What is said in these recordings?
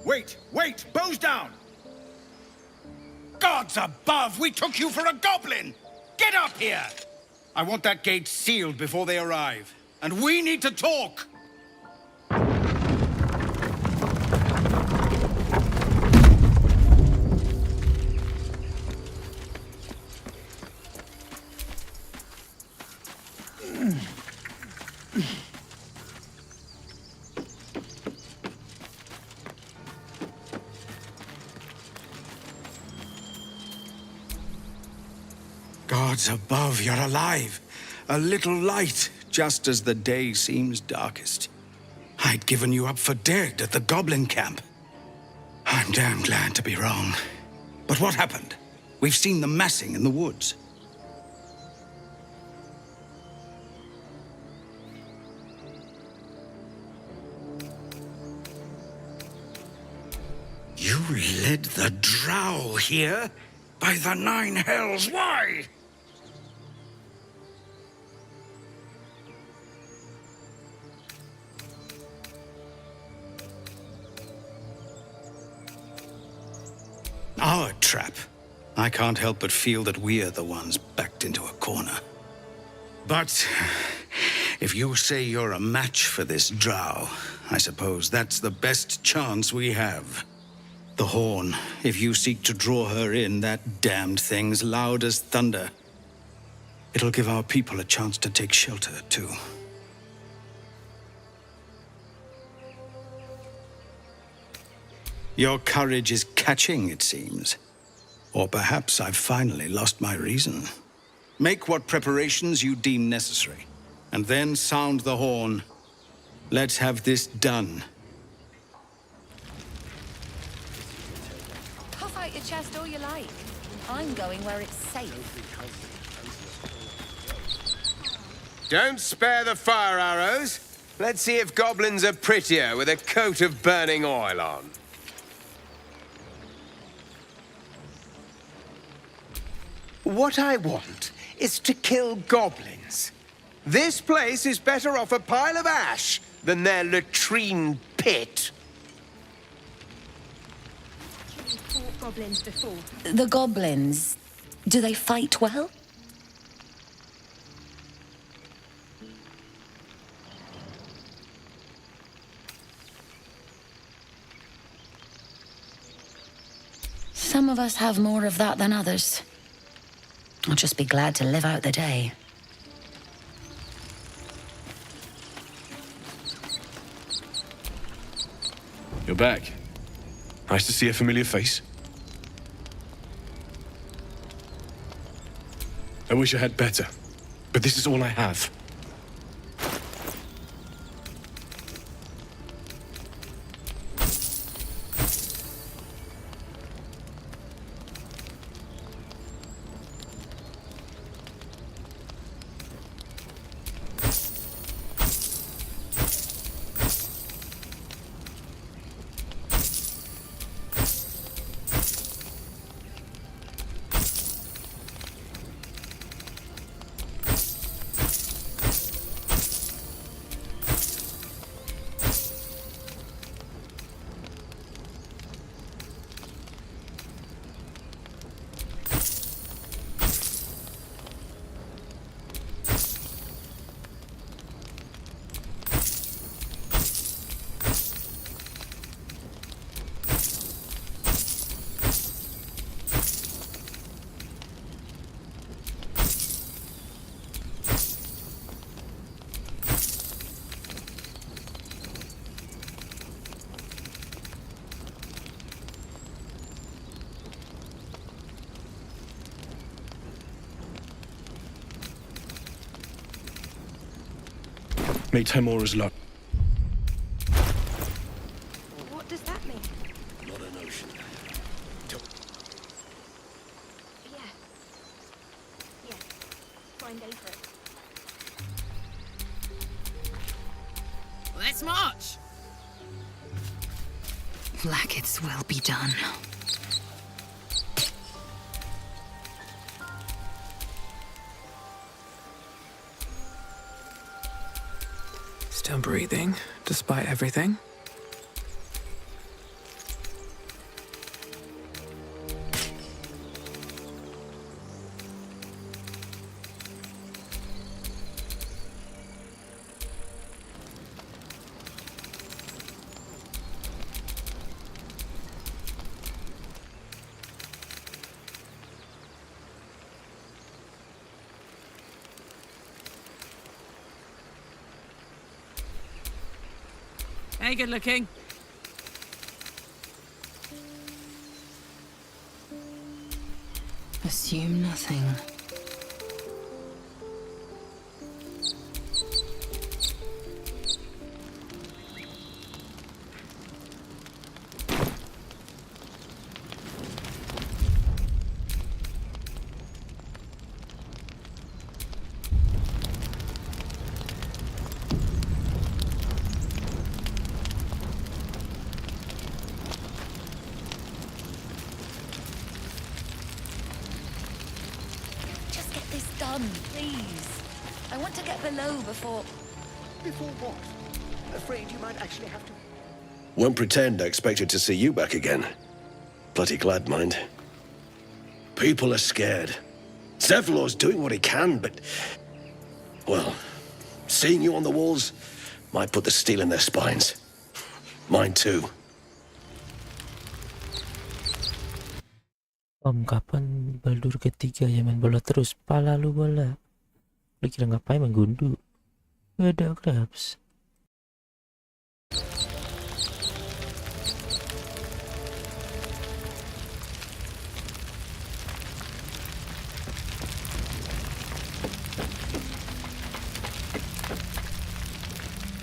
Wait! Wait! Bows down! Gods above! We took you for a goblin! Get up here! I want that gate sealed before they arrive. And we need to talk! Gods above, you're alive. A little light, just as the day seems darkest. I'd given you up for dead at the goblin camp. I'm damn glad to be wrong. But what happened? We've seen them massing in the woods. You led the drow here? By the nine hells, why? Our trap. I can't help but feel that we're the ones backed into a corner. But if you say you're a match for this drow, I suppose that's the best chance we have. The horn, if you seek to draw her in, that damned thing's loud as thunder. It'll give our people a chance to take shelter, too. Your courage is catching, it seems. Or perhaps I've finally lost my reason. Make what preparations you deem necessary, and then sound the horn. Let's have this done. Puff out your chest all you like. I'm going where it's safe. Don't spare the fire arrows. Let's see if goblins are prettier with a coat of burning oil on. What I want is to kill goblins. This place is better off a pile of ash than their latrine pit. Fought goblins before. The goblins, do they fight well? Some of us have more of that than others. I'll just be glad to live out the day. You're back. Nice to see a familiar face. I wish I had better, but this is all I have. May Temora's luck. What does that mean? Not an ocean. Yeah. Yeah. Fine day for it. Let's march! Like its will be done. Still breathing, despite everything. Hey, good looking. Assume nothing. Just get this done, please. I want to get below before... Before what? Afraid you might actually have to... Won't pretend I expected to see you back again. Bloody glad, mind. People are scared. Zevlor's doing what he can, but... Well, seeing you on the walls might put the steel in their spines. Mine too. Kapan Baldur ketiga ya main bola terus? Pala lu bola. Lu kira ngapain main gundu? Gak ada crabs.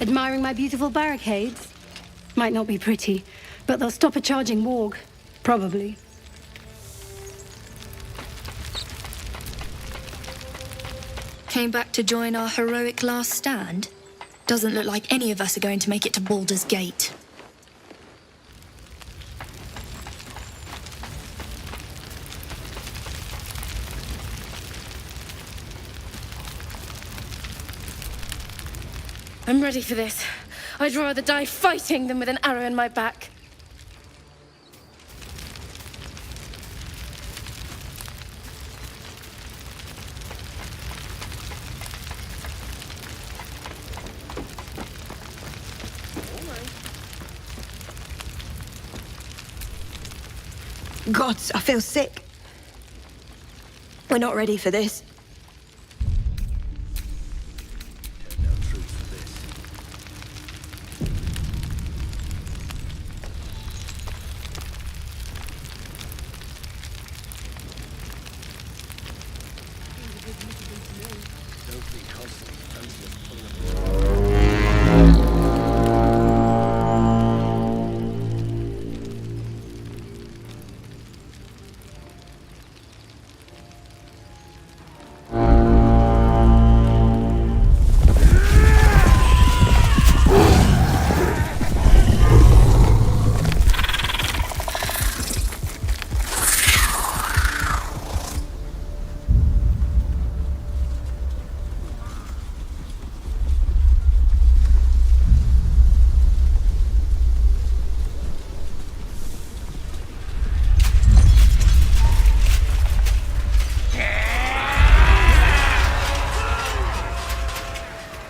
Admiring my beautiful barricades? Might not be pretty, but they'll stop a charging warg. Probably. Came back to join our heroic last stand? Doesn't look like any of us are going to make it to Baldur's Gate. I'm ready for this. I'd rather die fighting than with an arrow in my back. Gods, I feel sick. We're not ready for this.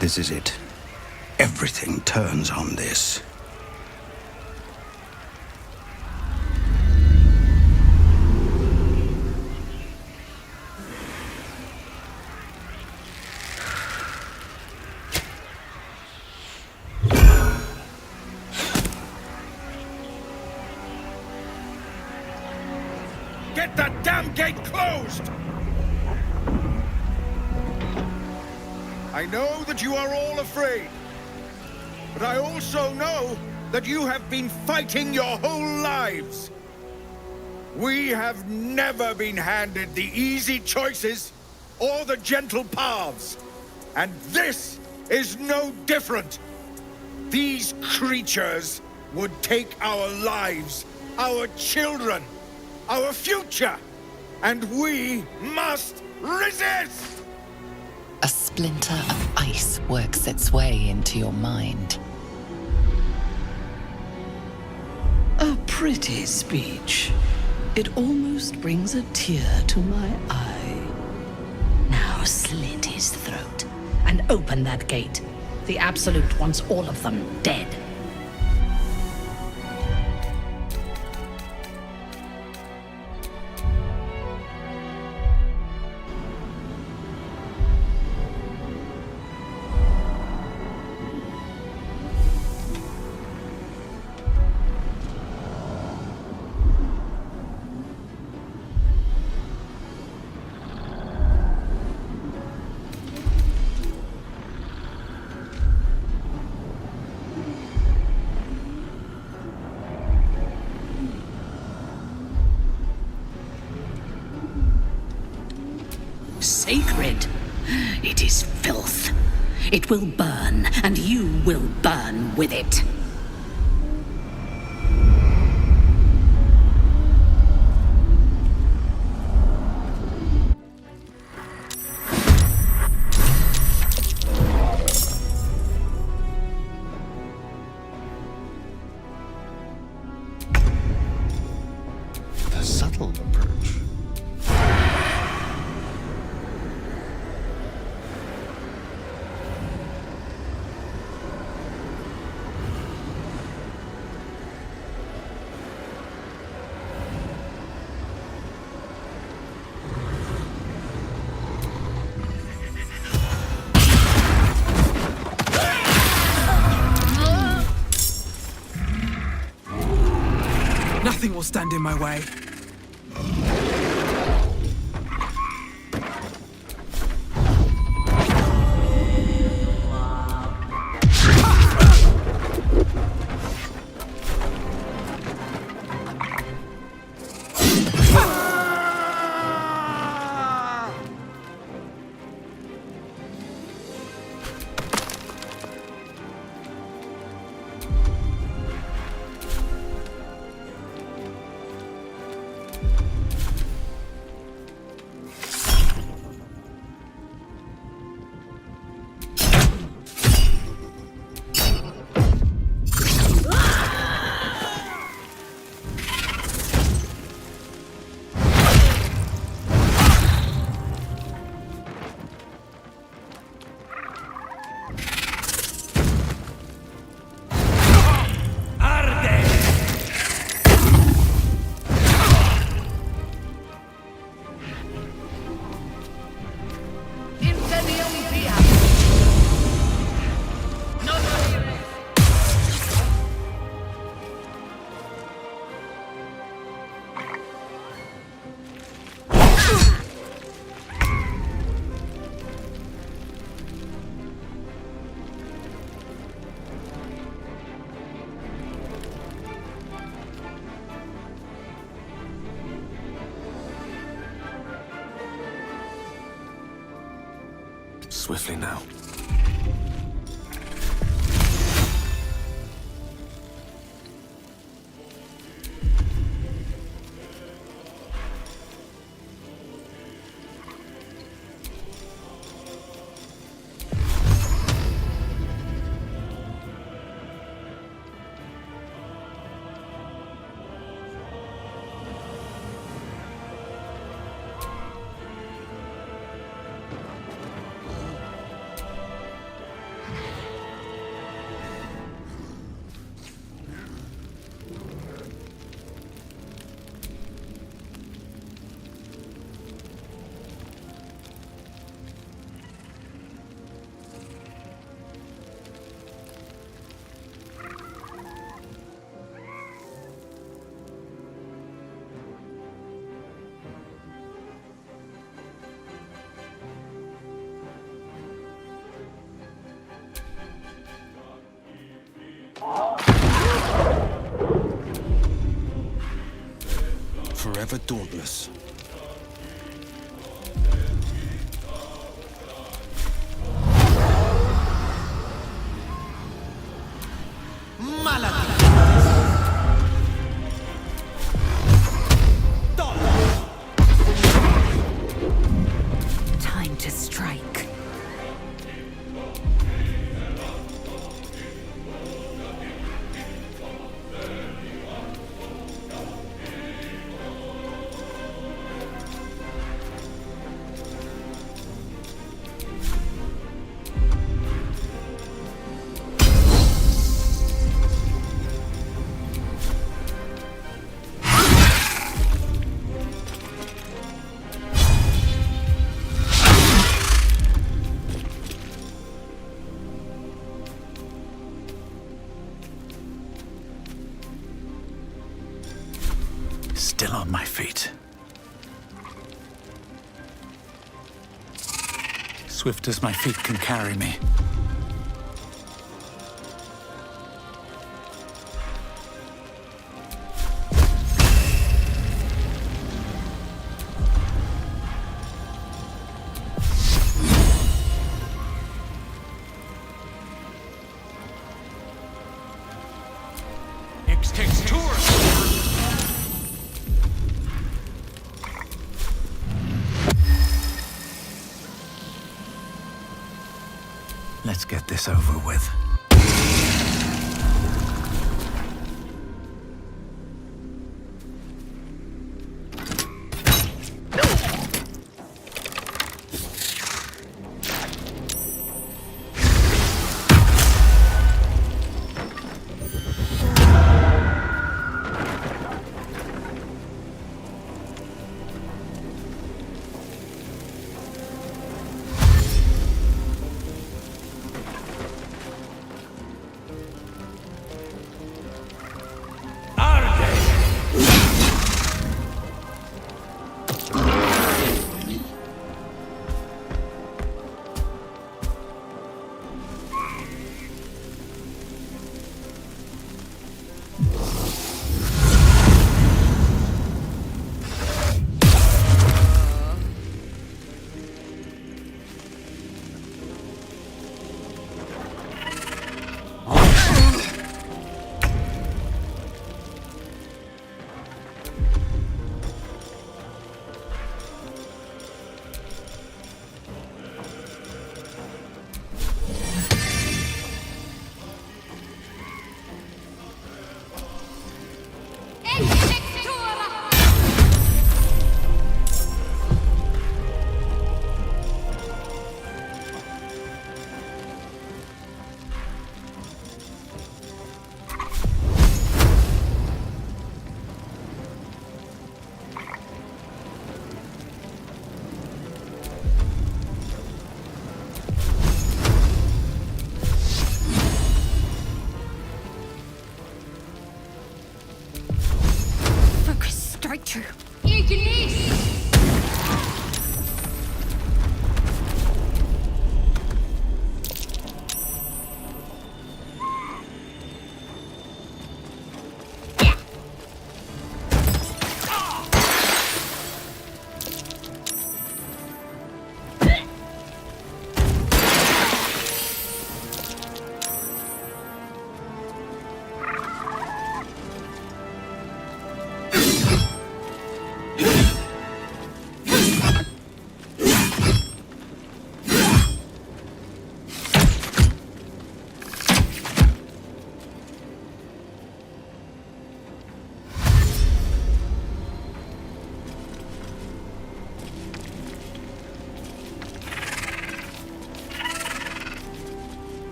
This is it. Everything turns on this. Get that damn gate closed! I know that you are all afraid, but I also know that you have been fighting your whole lives. We have never been handed the easy choices or the gentle paths. And this is no different. These creatures would take our lives, our children, our future, and we must resist! A splinter of ice works its way into your mind. A pretty speech. It almost brings a tear to my eye. Now slit his throat and open that gate. The Absolute wants all of them dead. Sacred. It is filth. It will burn, and you will burn with it. A subtle approach. Nothing will stand in my way. Swiftly now. forever dauntless. Time to strike. Still on my feet. Swift as my feet can carry me. Let's get this over with.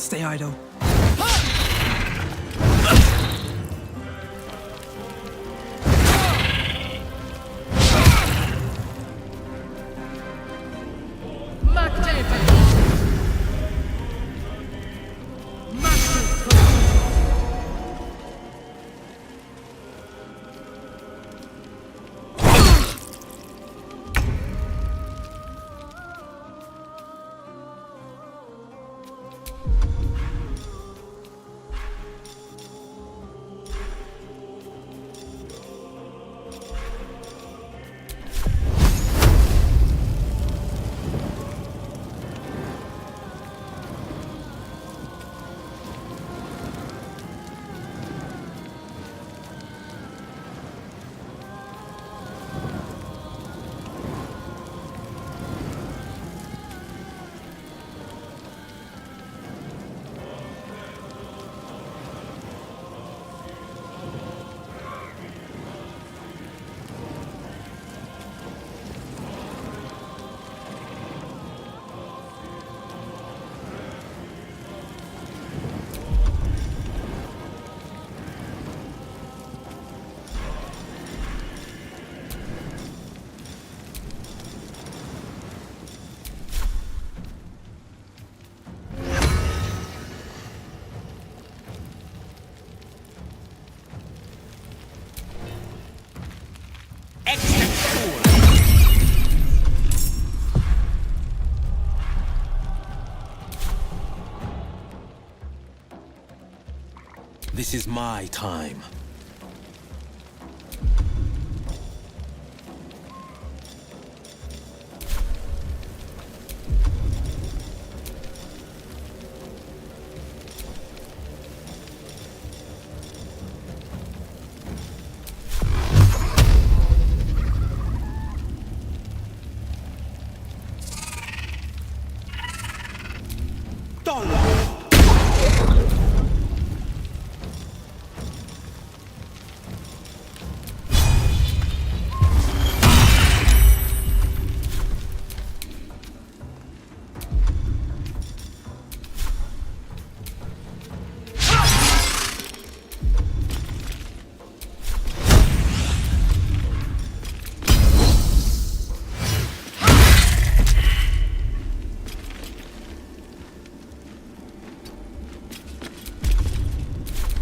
can't stay idle. This is my time.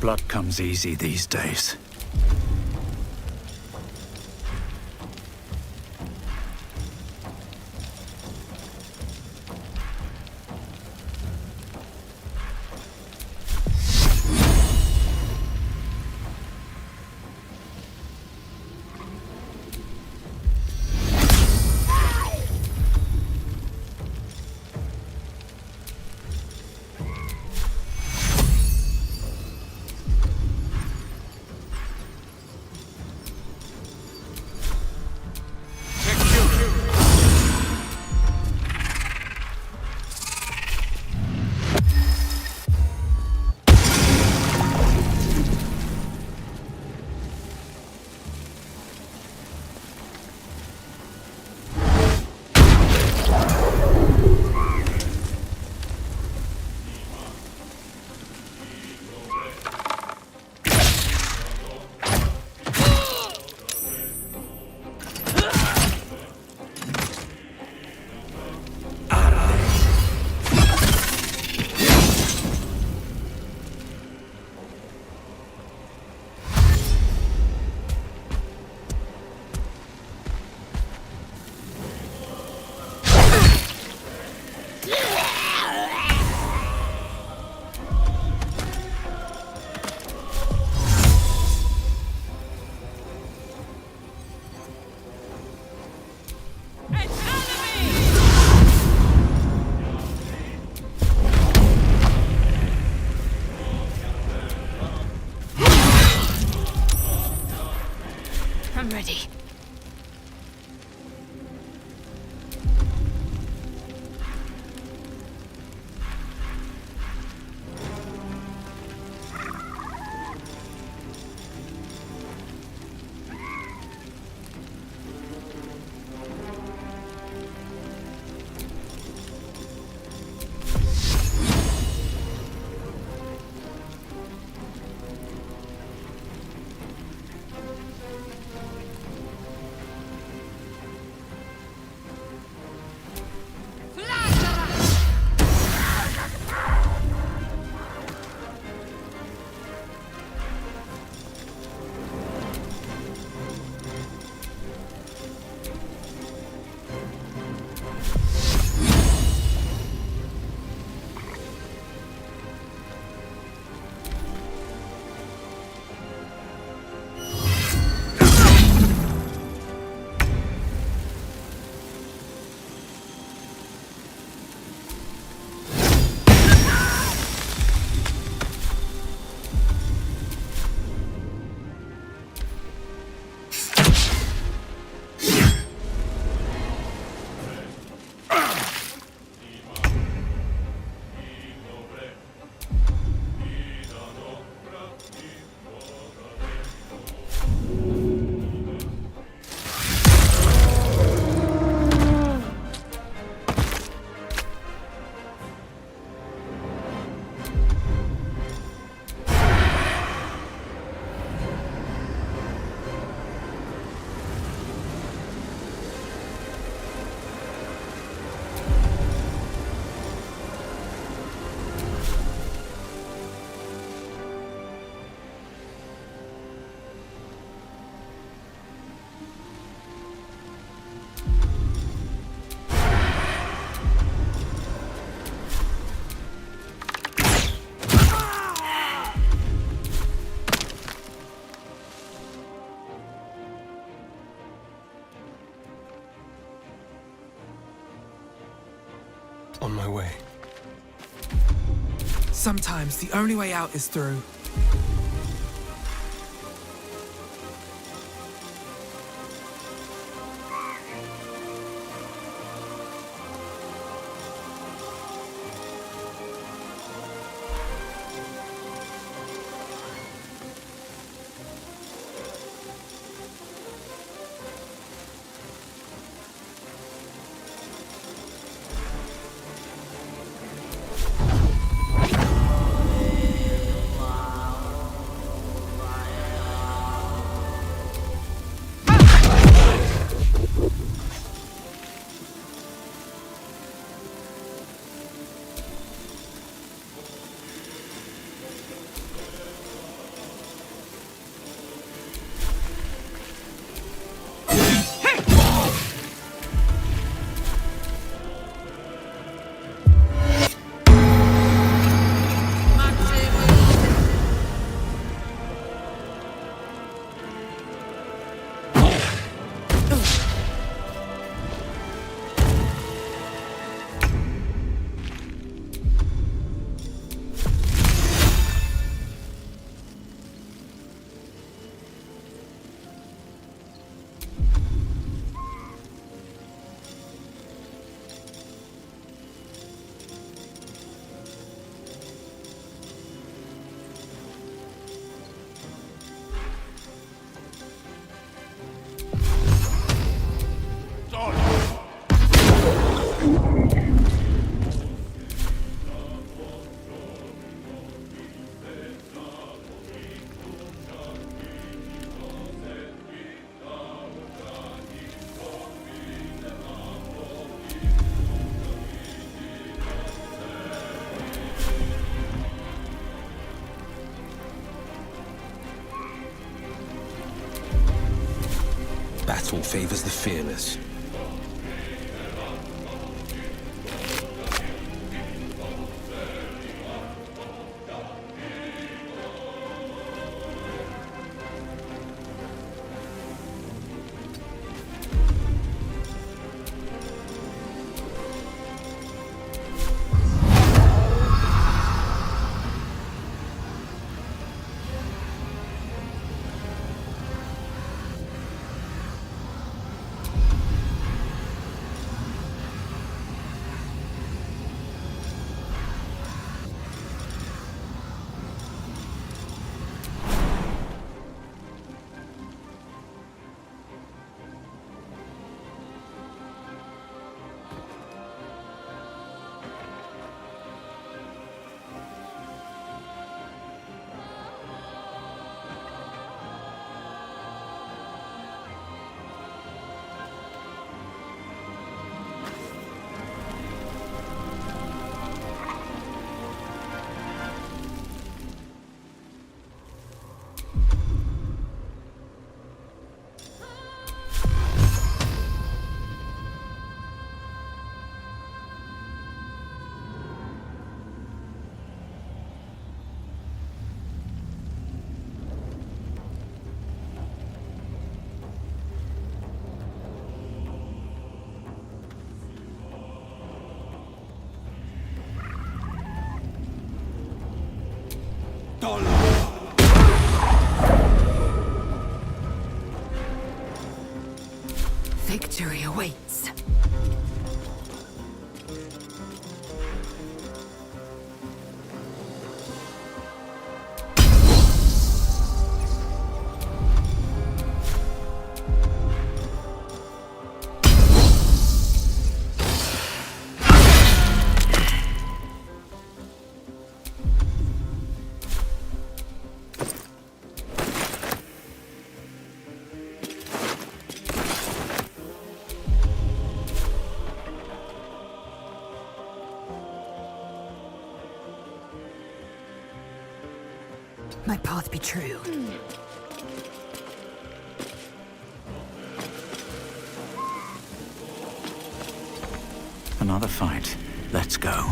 Blood comes easy these days. I'm ready. On my way. Sometimes the only way out is through. Battle favors the fearless. Victory awaits. My path be true. Another fight. Let's go.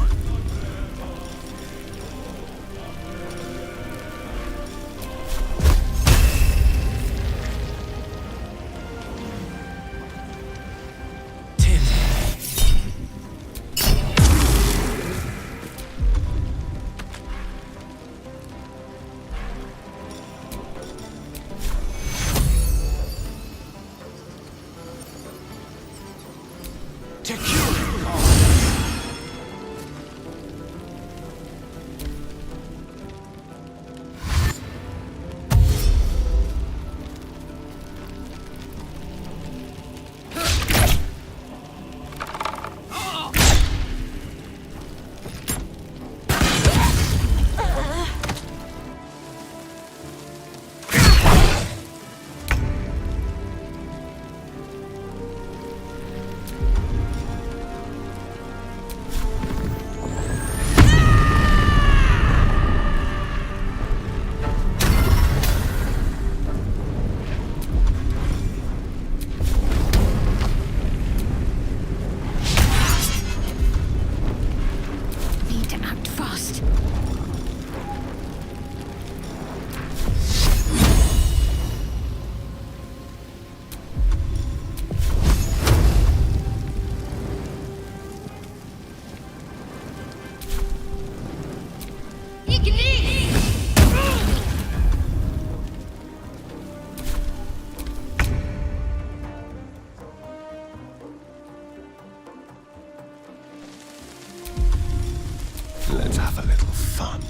Let's have a little fun.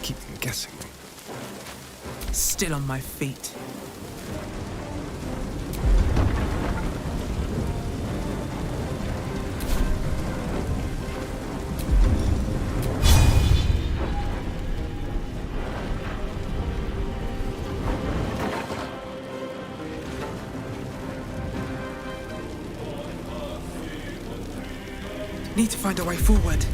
Keep them guessing. Still on my feet. Need to find a way forward.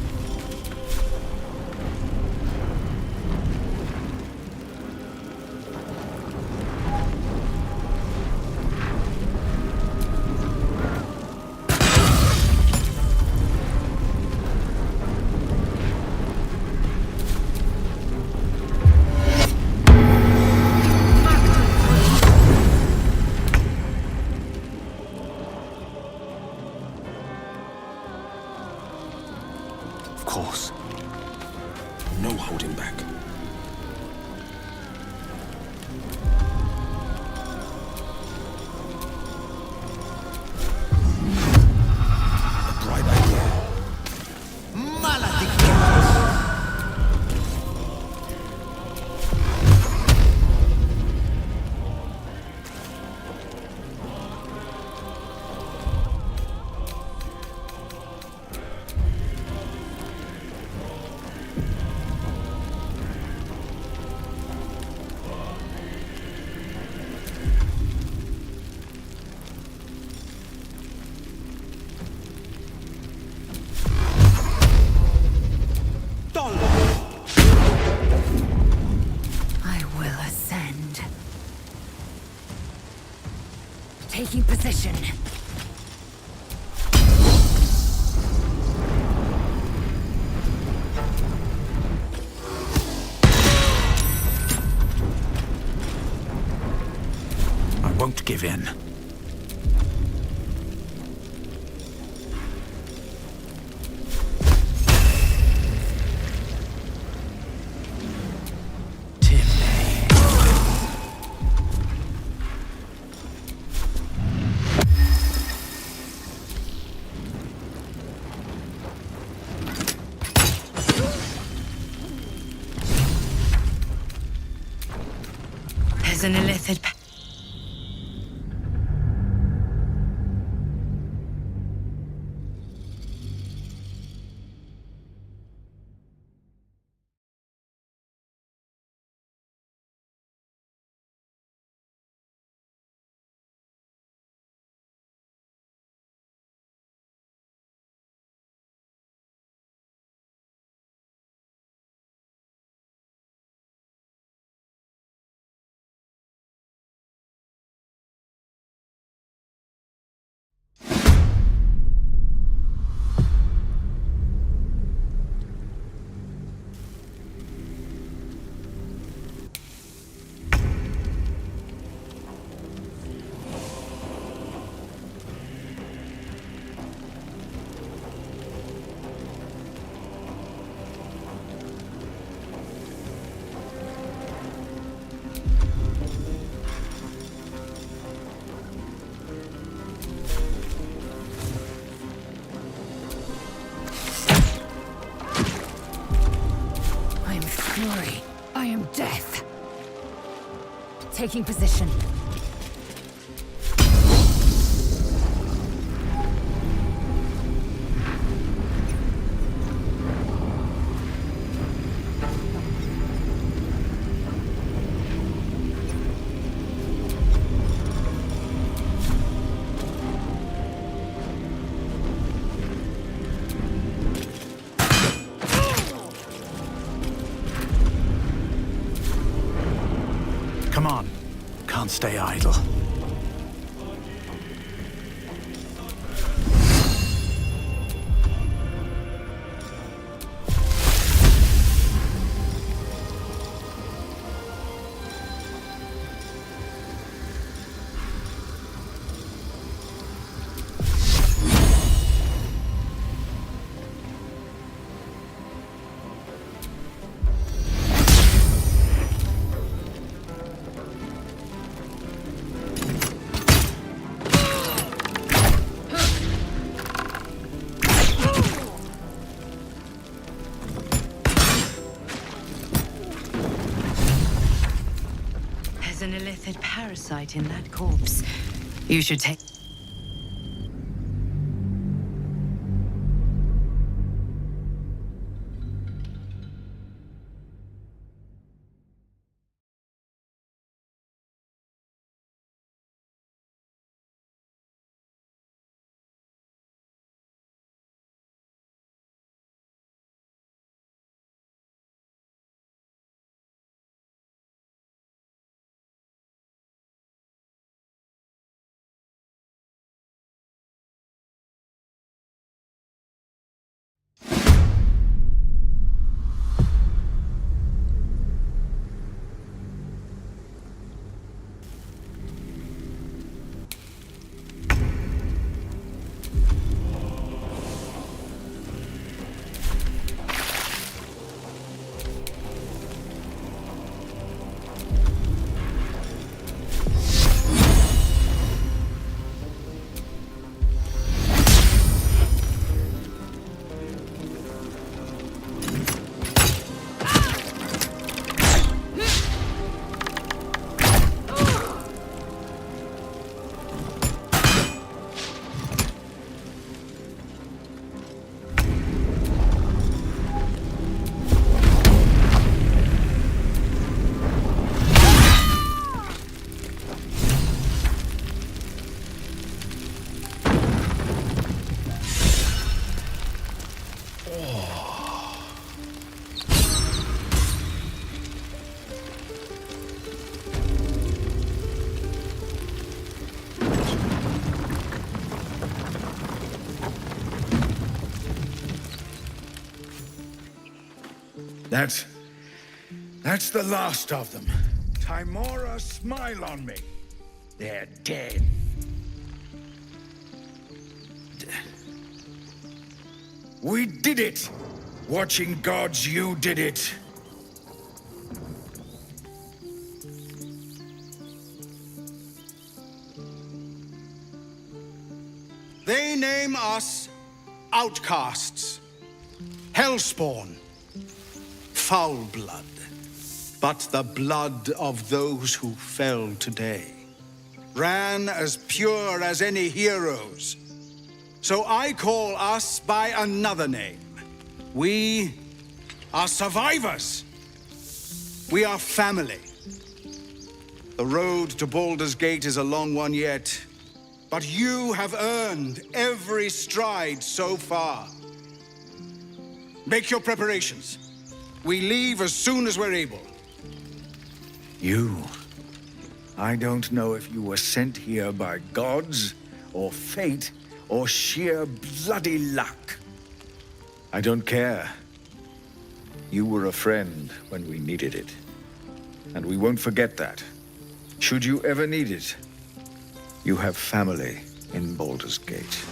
Of course. No holding back. A bright idea. I will ascend. Taking position. I won't give in. There's an illithid. taking position. Come on. Can't stay idle. An illithid parasite in that corpse. You should take... That's the last of them. Timora, smile on me. They're dead. We did it! Watching gods, you did it! They name us outcasts, hellspawn, foul blood. But the blood of those who fell today ran as pure as any heroes. So I call us by another name. We are survivors. We are family. The road to Baldur's Gate is a long one yet, but you have earned every stride so far. Make your preparations. We leave as soon as we're able. You. I don't know if you were sent here by gods, or fate, or sheer bloody luck. I don't care. You were a friend when we needed it. And we won't forget that. Should you ever need it, you have family in Baldur's Gate.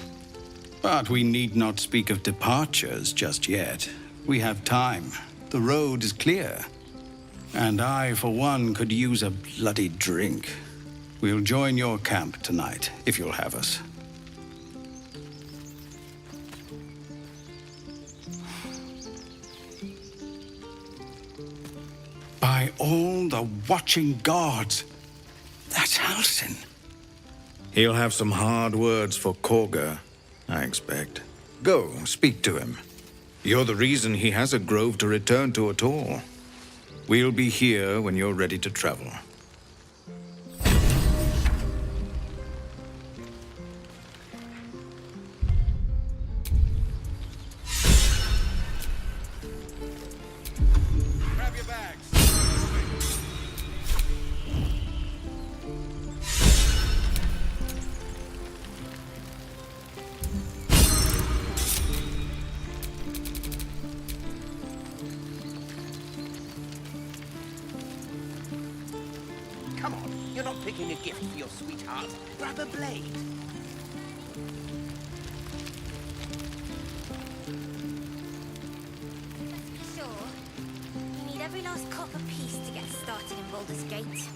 But we need not speak of departures just yet. We have time. The road is clear. And I, for one, could use a bloody drink. We'll join your camp tonight, if you'll have us. By all the watching gods, That's Halsin. He'll have some hard words for Korga, I expect. Go, speak to him. You're the reason he has a grove to return to at all. We'll be here when you're ready to travel. Grab your bags. Come on, you're not picking a gift for your sweetheart. Grab a blade. Sure. You need every last copper piece to get started in Baldur's Gate.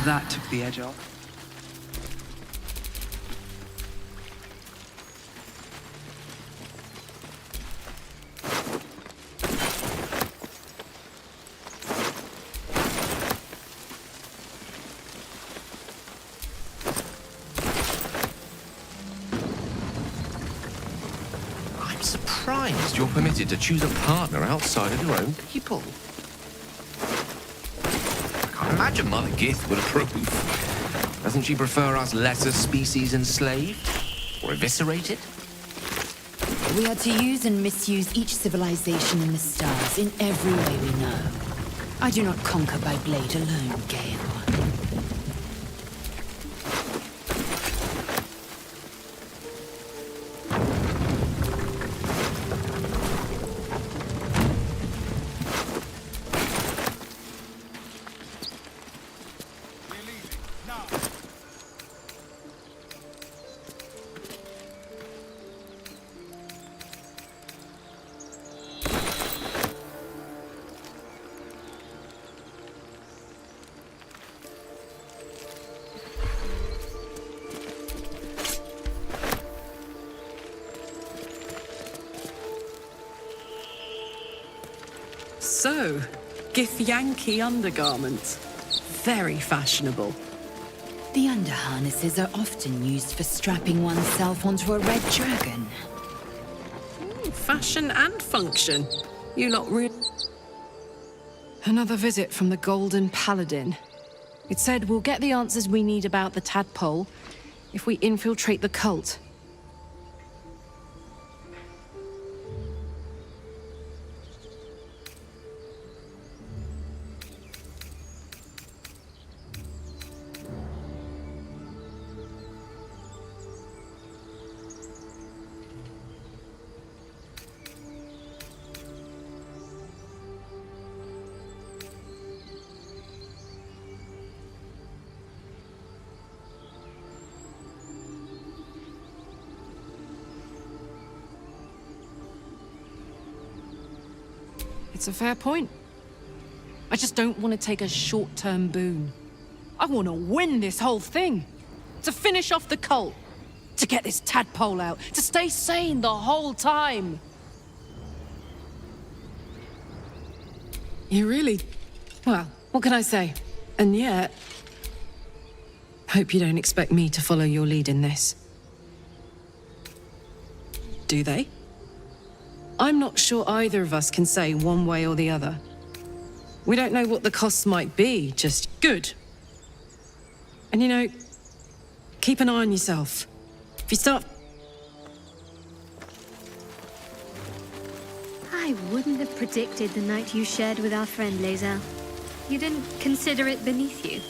That took the edge off. I'm surprised you're permitted to choose a partner outside of your own people. I imagine Mother Gith would approve. Doesn't she prefer us lesser species enslaved? Or eviscerated? We are to use and misuse each civilization in the stars in every way we know. I do not conquer by blade alone, Gale. So, Githyanki undergarments. Very fashionable. The underharnesses are often used for strapping oneself onto a red dragon. Fashion and function. You lot really... Another visit from the Golden Paladin. It said we'll get the answers we need about the tadpole if we infiltrate the cult. It's a fair point. I just don't want to take a short-term boon. I want to win this whole thing. To finish off the cult. To get this tadpole out. To stay sane the whole time. You really... Well, what can I say? And yet... Hope you don't expect me to follow your lead in this. Do they? I'm not sure either of us can say one way or the other. We don't know what the costs might be, just good. And you know, keep an eye on yourself. If you start... I wouldn't have predicted the night you shared with our friend Lae'zel. You didn't consider it beneath you.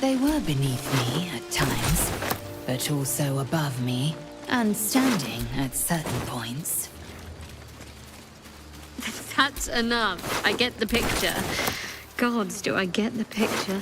They were beneath me at times, but also above me, and standing at certain points. That's enough. I get the picture. Gods, do I get the picture.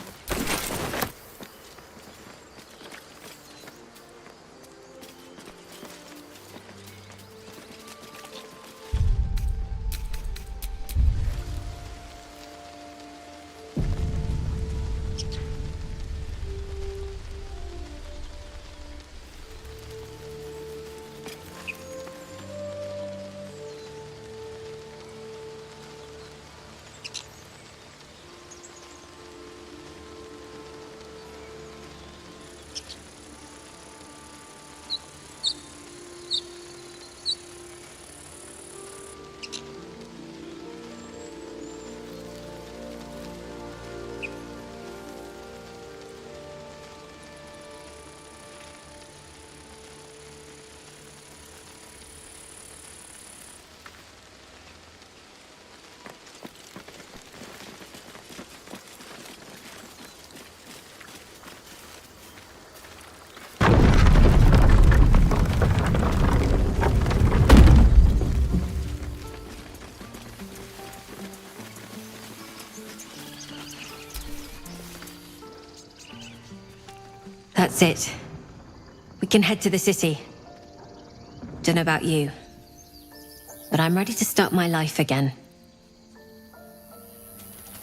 That's it. We can head to the city. Don't know about you, but I'm ready to start my life again.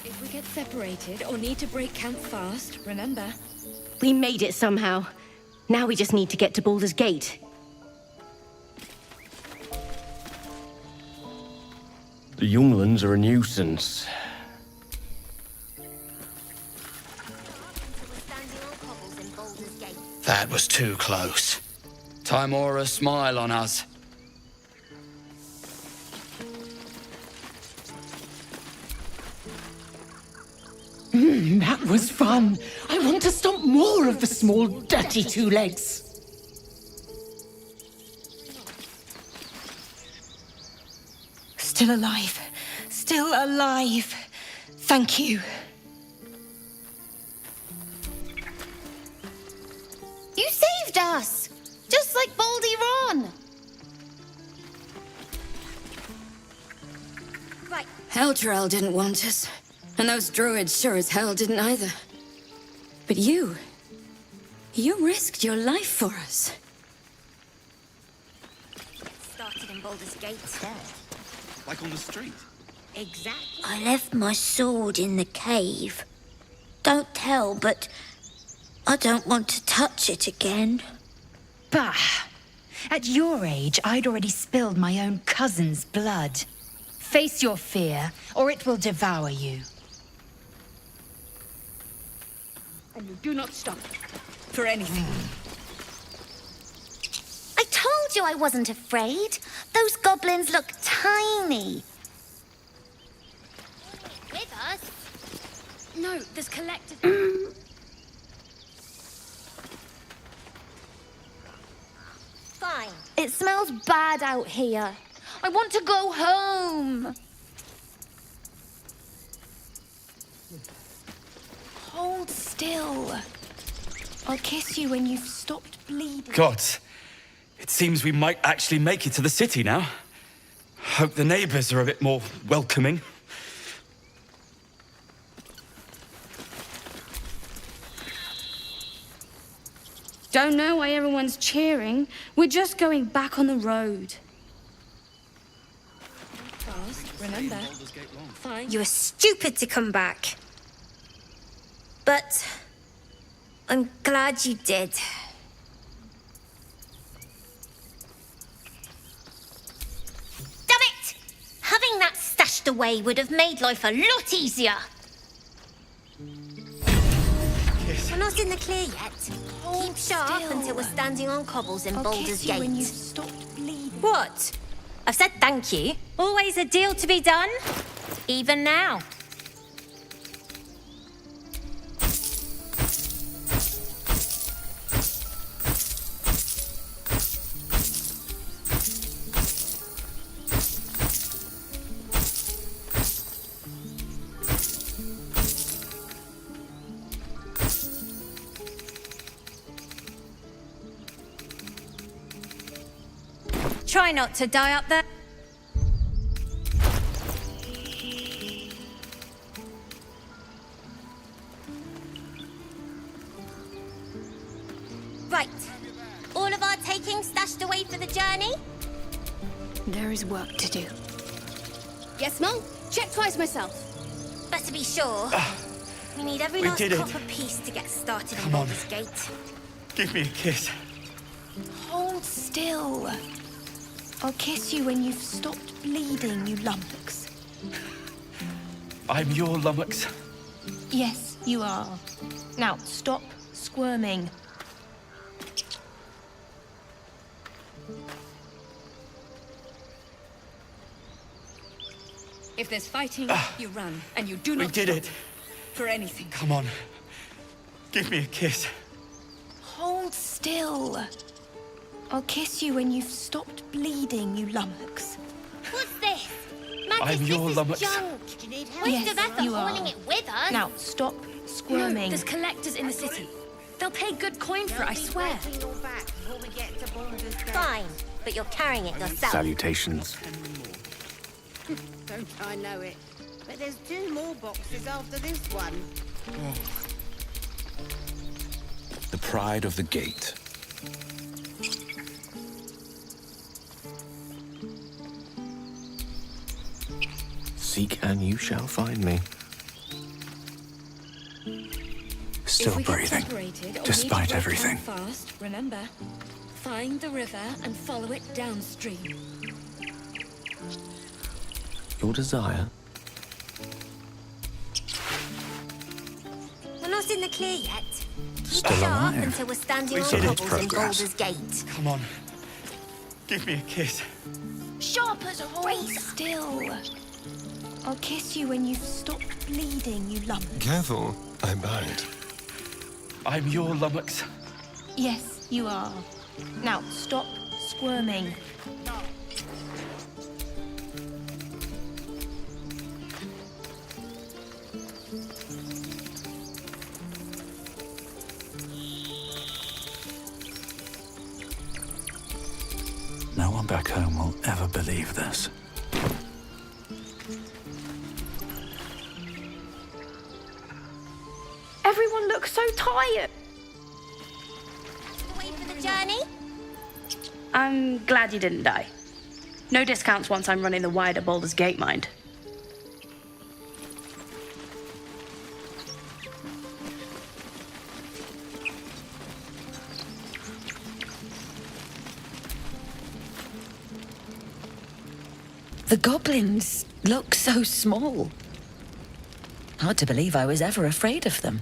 If we get separated or need to break camp fast, remember. We made it somehow. Now we just need to get to Baldur's Gate. The younglings are a nuisance. That was too close. Timora, smile on us. That was fun. I want to stomp more of the small, dirty two legs. Still alive. Still alive. Thank you. You saved us! Just like Baldy Ron! Right. Eldrell didn't want us. And those druids sure as hell didn't either. But you risked your life for us. Started in Baldur's Gate. Like on the street? Exactly. I left my sword in the cave. Don't tell, but I don't want to touch it again. Bah! At your age, I'd already spilled my own cousin's blood. Face your fear, or it will devour you. And you do not stop. For anything. I told you I wasn't afraid. Those goblins look tiny. With us? No, this collective... Fine. It smells bad out here. I want to go home. Hold still. I'll kiss you when you've stopped bleeding. God, it seems we might actually make it to the city now. Hope the neighbors are a bit more welcoming. Don't know why everyone's cheering. We're just going back on the road. Fast, remember. Fine. You were stupid to come back. But I'm glad you did. Damn it! Having that stashed away would have made life a lot easier. We're not in the clear yet. Keep sharp still. until we're standing on cobbles in I'll Baldur's kiss you Gate. when you've stopped bleeding. What? I've said thank you. Always a deal to be done. Even now. Try not to die up there. Right. All of our taking stashed away for the journey? There is work to do. Yes, Mum? Check twice myself. But to be sure, we need every last did it. copper piece to get started Come on on. Baldur's Gate. Give me a kiss. Hold still. I'll kiss you when you've stopped bleeding, you lummox. I'm your lummox. Yes, you are. Now, stop squirming. If there's fighting, you run, and you do We not did stop it. for anything. Come on. Give me a kiss. Hold still. I'll kiss you when you've stopped bleeding, you lummox. What's this? I'm your lummox. Junk. Do you need help? Waste Yes, of effort you are. hauling it with us. Now, stop squirming. There's collectors in the city. They'll pay good coin for it, I swear. Fine, but you're carrying it yourself. Salutations. Don't I know it? But there's 2 more boxes after this one. The pride of the gate. Seek and you shall find me. Still If we get breathing, separated or despite need to break everything. time fast, remember, find the river and follow it downstream. Your desire? We're not in the clear yet. Keep Still sharp alive. until we're standing We on did it. cobbles in Progress. Baldur's Gate. Come on. Give me a kiss. Sharp as a razor. Still. I'll kiss you when you've stopped bleeding, you lummox. Careful, I'm bound. I'm your lummox. Yes, you are. Now, stop squirming. No one back home will ever believe this. Everyone looks so tired. Wait for the journey? I'm glad you didn't die. No discounts once I'm running the wider Baldur's Gate, mind. The goblins look so small. Hard to believe I was ever afraid of them.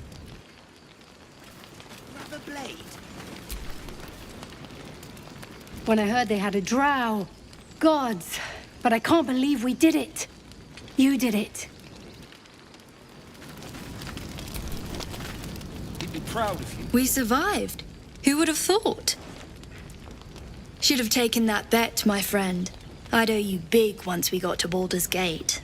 Rubber blade. When I heard they had a drow, gods, but I can't believe we did it. You did it. He'd be proud of you. We survived. Who would have thought? Should have taken that bet, my friend. I'd owe you big once we got to Baldur's Gate.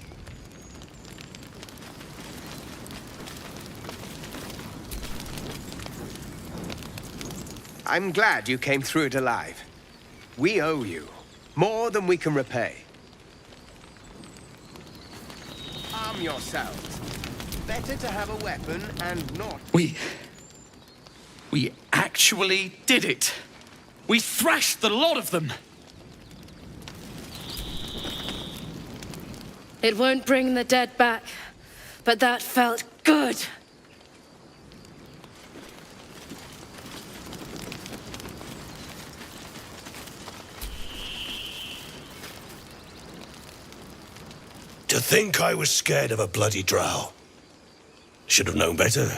I'm glad you came through it alive. We owe you more than we can repay. Arm yourselves. Better to have a weapon and not... We actually did it. We thrashed the lot of them. It won't bring the dead back, but that felt good. To think I was scared of a bloody drow. Should have known better.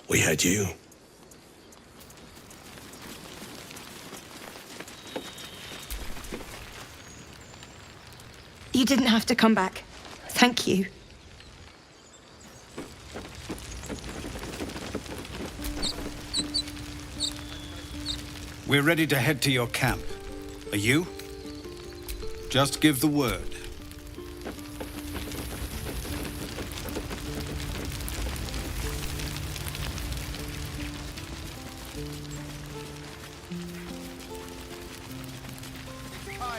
We had you. You didn't have to come back. Thank you. We're ready to head to your camp. Are you? Just give the word.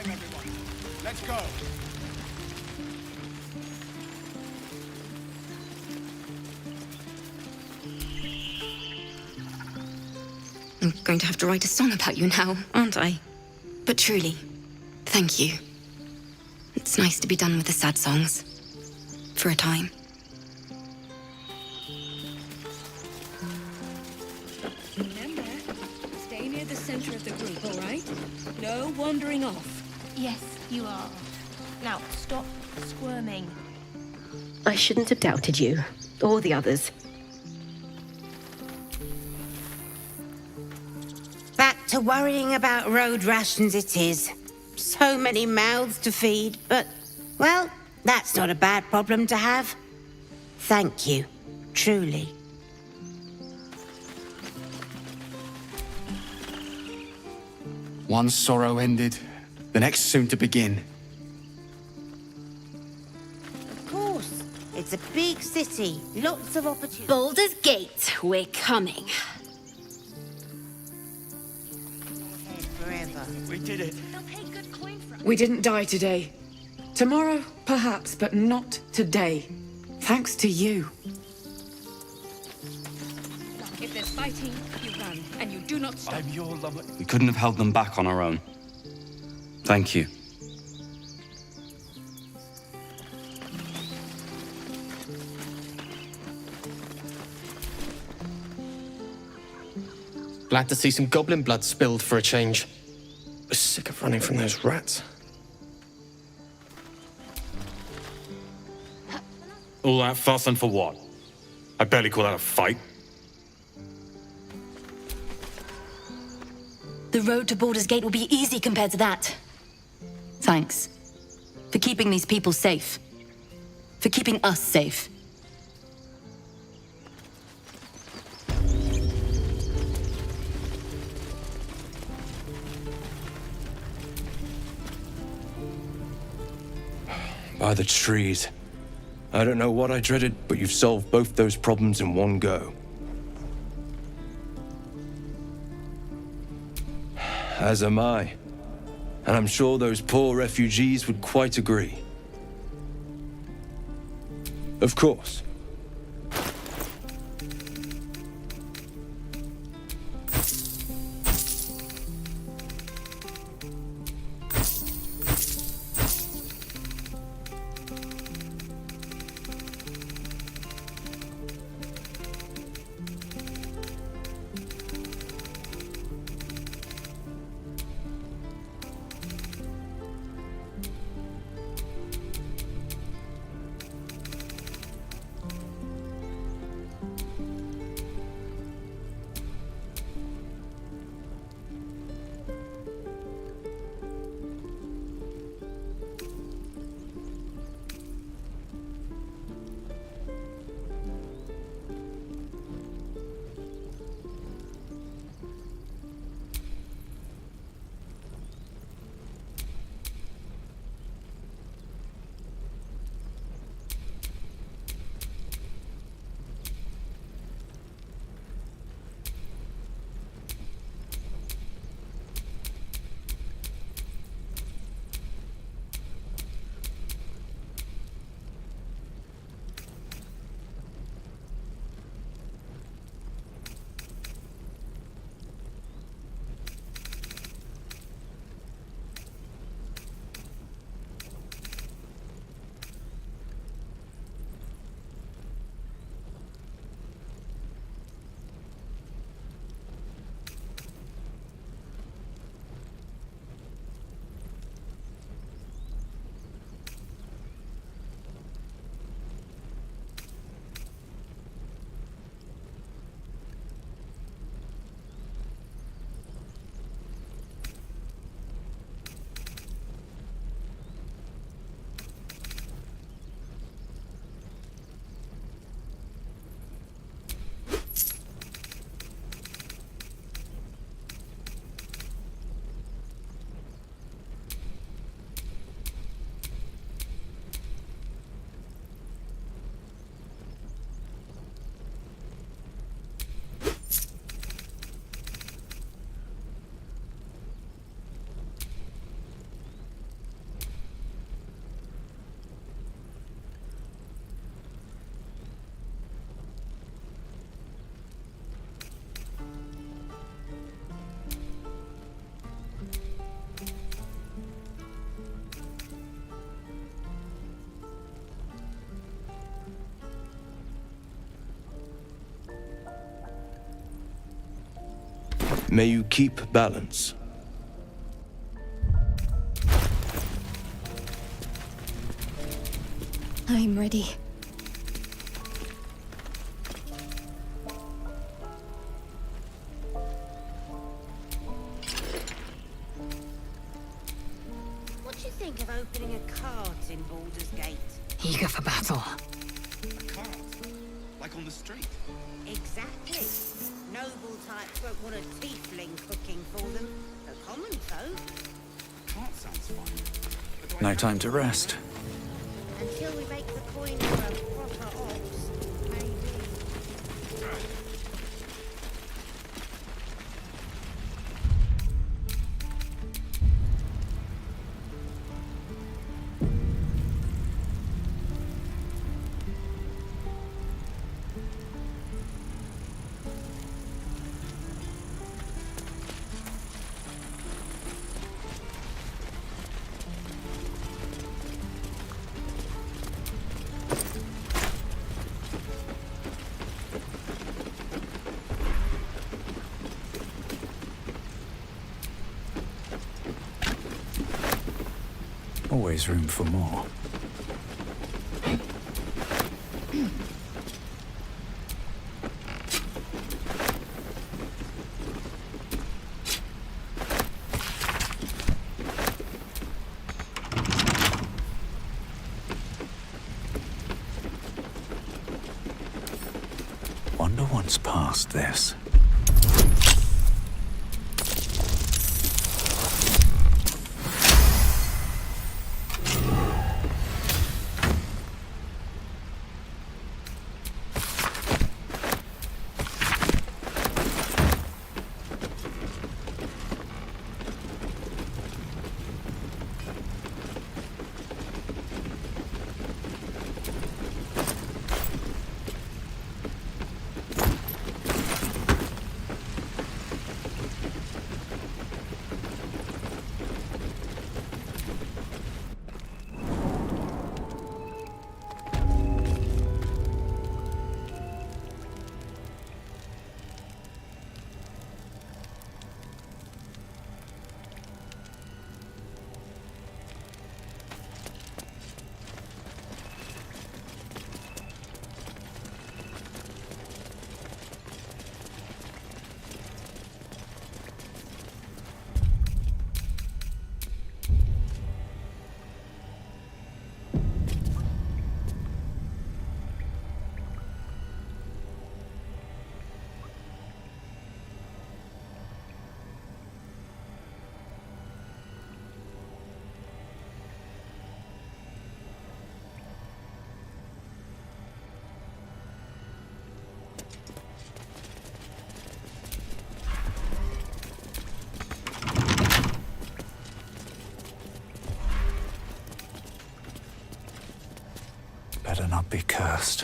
time, everyone. Let's go. I'm going to have to write a song about you now, aren't I? But truly, thank you. It's nice to be done with the sad songs. For a time. Remember, stay near the center of the group, all right? No wandering off. Yes, you are. Now, stop squirming. I shouldn't have doubted you, or the others. Back to worrying about road rations it is. So many mouths to feed, but, well, that's not a bad problem to have. Thank you, truly. One sorrow ended, the next soon to begin. Of course, it's a big city, lots of opportunities. Baldur's Gate, we're coming. Forever. We did it. We didn't die today. Tomorrow, perhaps, but not today. Thanks to you. If there's fighting, you run, and you do not stop. I'm your lover. We couldn't have held them back on our own. Thank you. Glad to see some goblin blood spilled for a change. Was sick of running from those rats. All that fuss and for what? I barely call that a fight. The road to Baldur's Gate will be easy compared to that. Thanks. For keeping these people safe. For keeping us safe. By the trees. I don't know what I dreaded, but you've solved both those problems in one go. As am I. And I'm sure those poor refugees would quite agree. Of course. May you keep balance. I'm ready. What do you think of opening a cart in Baldur's Gate? Eager for battle. A cart? Like on the street? Exactly. Noble types won't want a tiefling cooking for them. The common folk. A cart sounds fine. No time to rest. Until we make the coin for a proper ox, maybe. Always room for more. Wonder what's past this. Better not be cursed.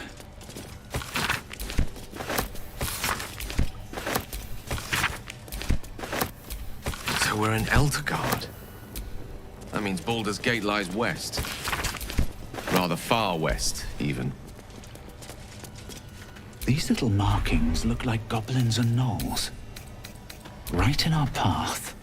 So we're in Eltergard. That means Baldur's Gate lies west. Rather far west, even. These little markings look like goblins and gnolls. Right in our path.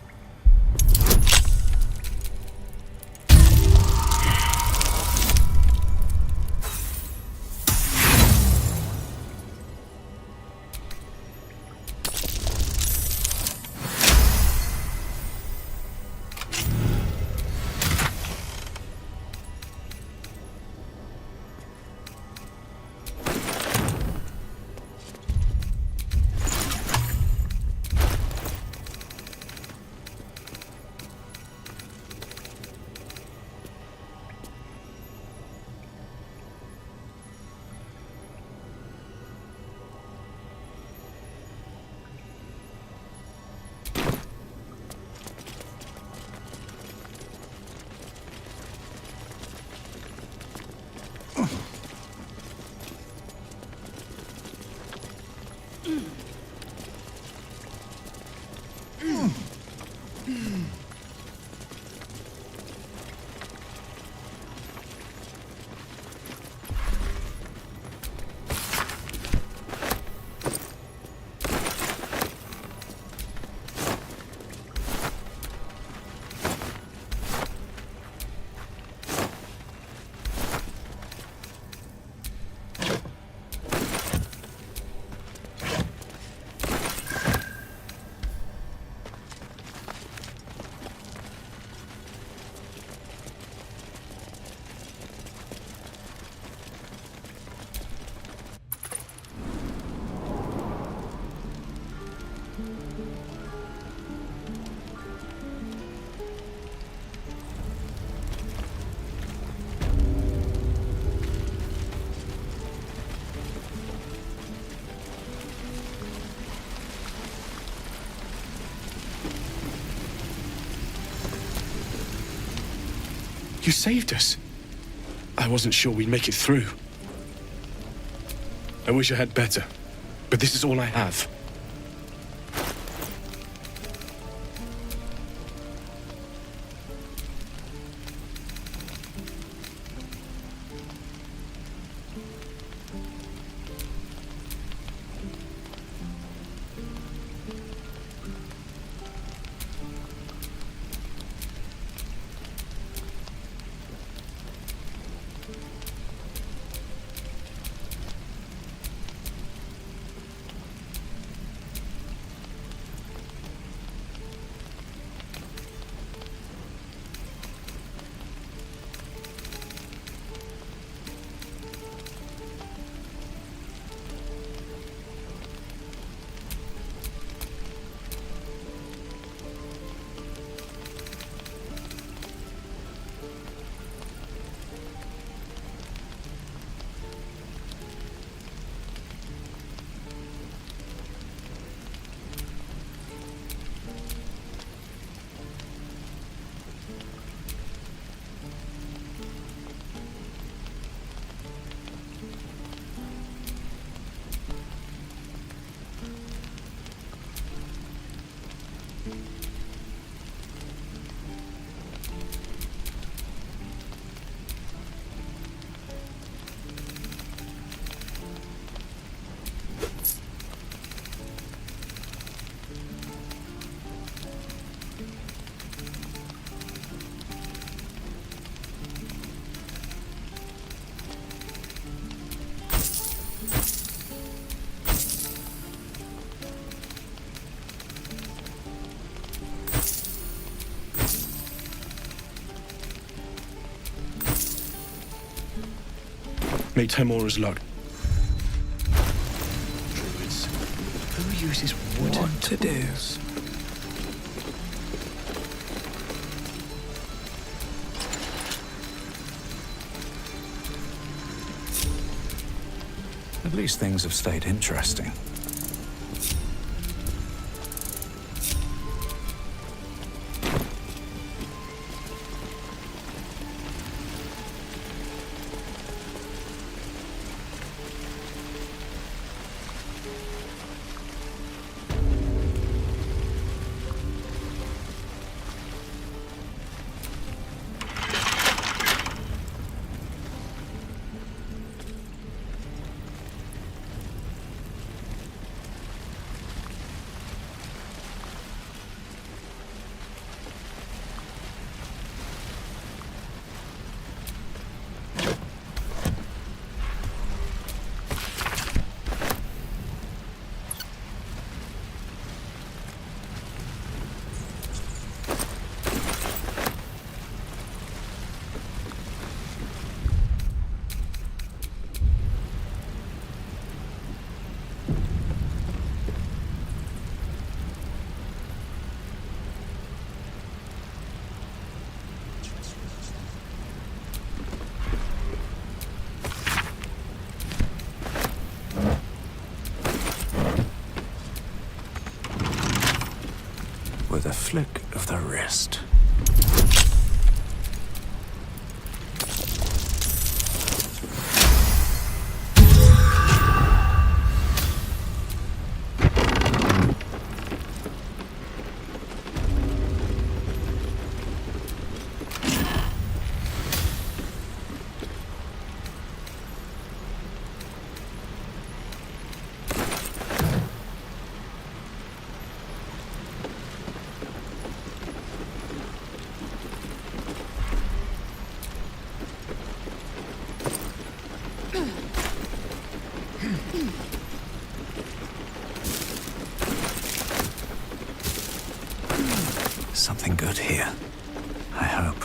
You saved us. I wasn't sure we'd make it through. I wish I had better, but this is all I have. May Timora's luck. Druids. Who uses wooden tools? At least things have stayed interesting. With a flick of the wrist. Something good here, I hope.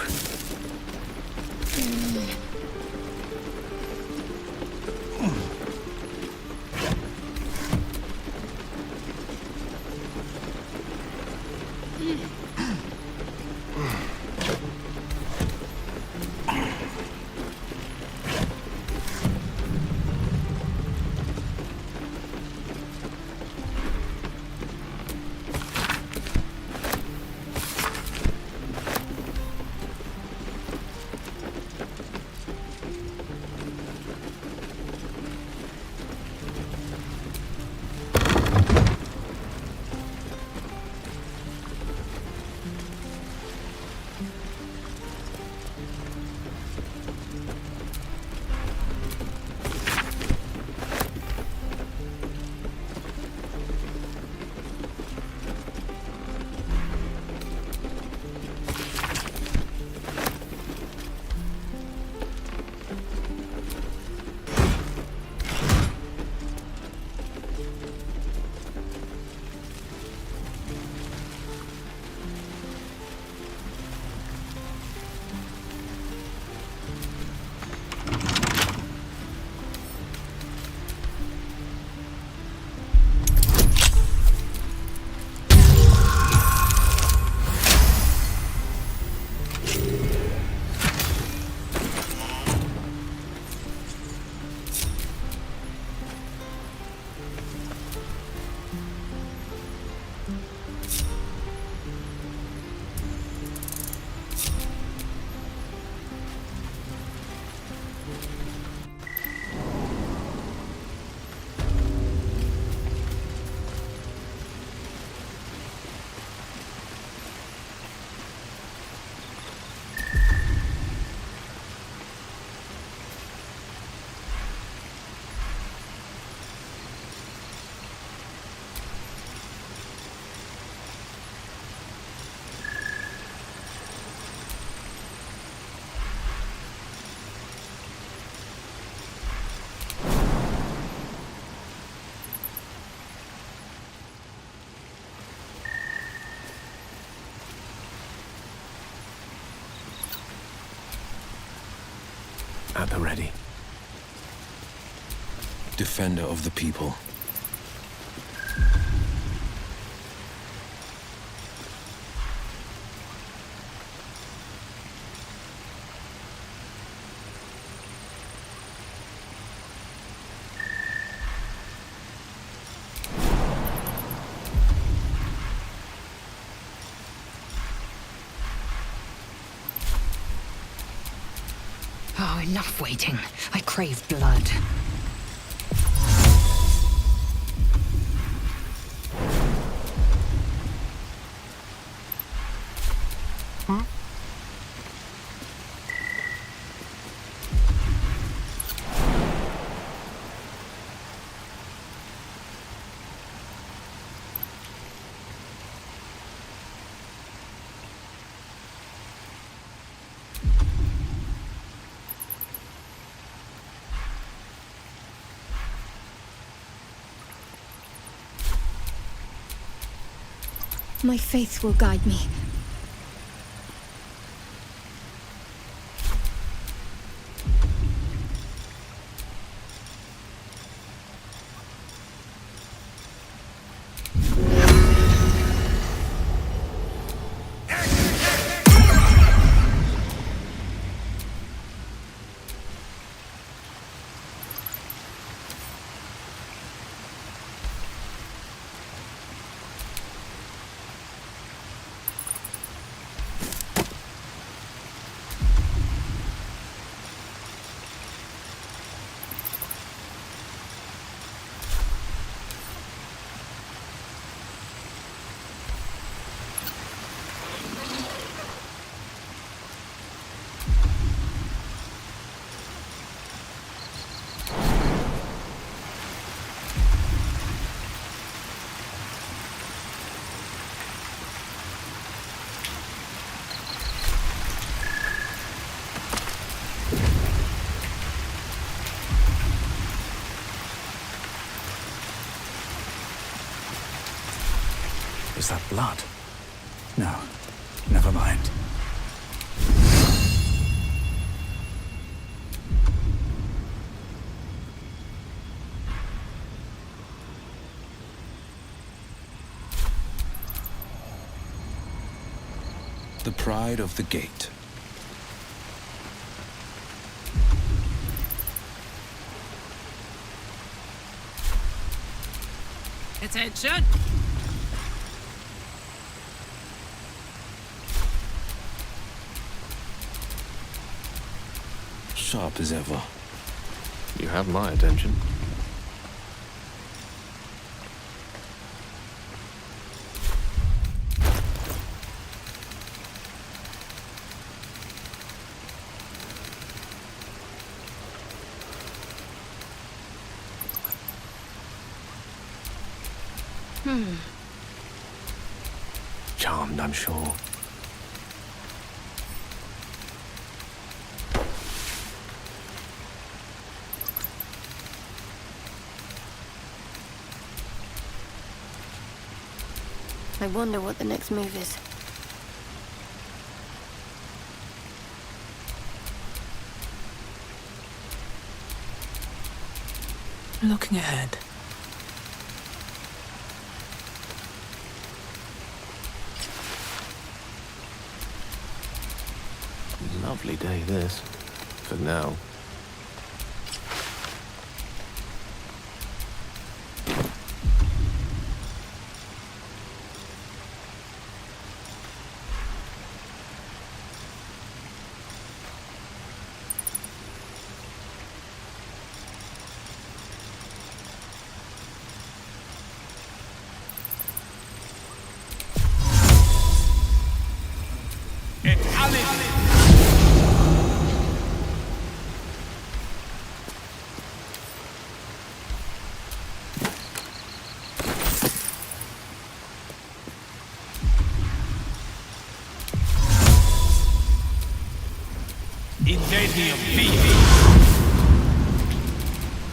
At the ready. Defender of the people. Oh, enough waiting. I crave blood. My faith will guide me. Is that blood? No, never mind. The pride of the gate. Attention! Sharp as ever. You have my attention. Charmed, I'm sure. I wonder what the next move is. Looking ahead. Lovely day, this. For now.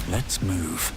Let's move.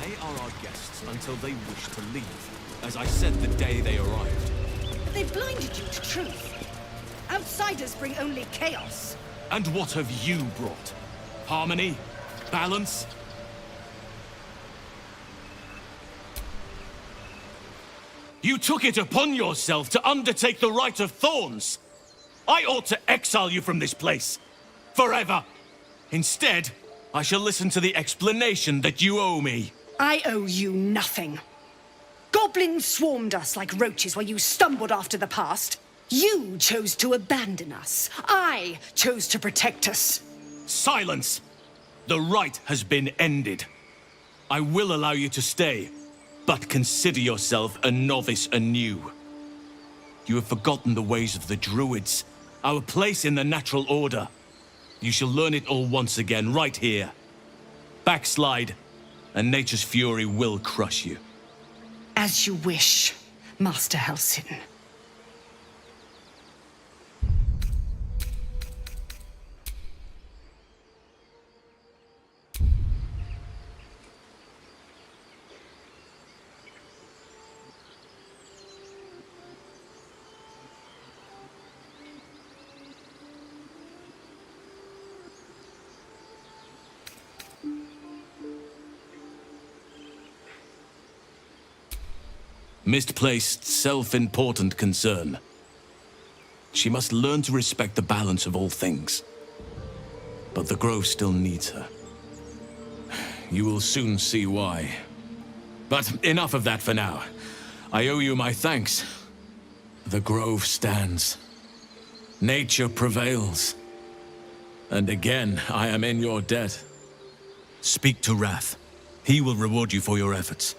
They are our guests until they wish to leave, as I said the day they arrived. They blinded you to truth. Outsiders bring only chaos. And what have you brought? Harmony? Balance? You took it upon yourself to undertake the Rite of Thorns. I ought to exile you from this place. Forever. Instead, I shall listen to the explanation that you owe me. I owe you nothing. Goblins swarmed us like roaches while you stumbled after the past. You chose to abandon us. I chose to protect us. Silence! The rite has been ended. I will allow you to stay, but consider yourself a novice anew. You have forgotten the ways of the Druids, our place in the natural order. You shall learn it all once again, right here. Backslide, and nature's fury will crush you. As you wish, Master Halsin. Misplaced, self-important concern. She must learn to respect the balance of all things. But the Grove still needs her. You will soon see why. But enough of that for now. I owe you my thanks. The Grove stands. Nature prevails. And again, I am in your debt. Speak to Wrath. He will reward you for your efforts.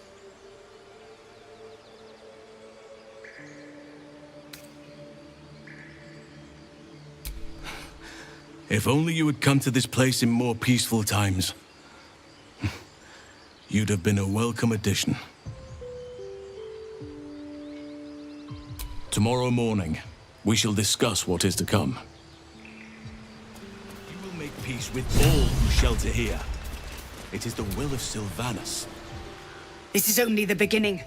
If only you had come to this place in more peaceful times. You'd have been a welcome addition. Tomorrow morning, we shall discuss what is to come. You will make peace with all who shelter here. It is the will of Sylvanas. This is only the beginning.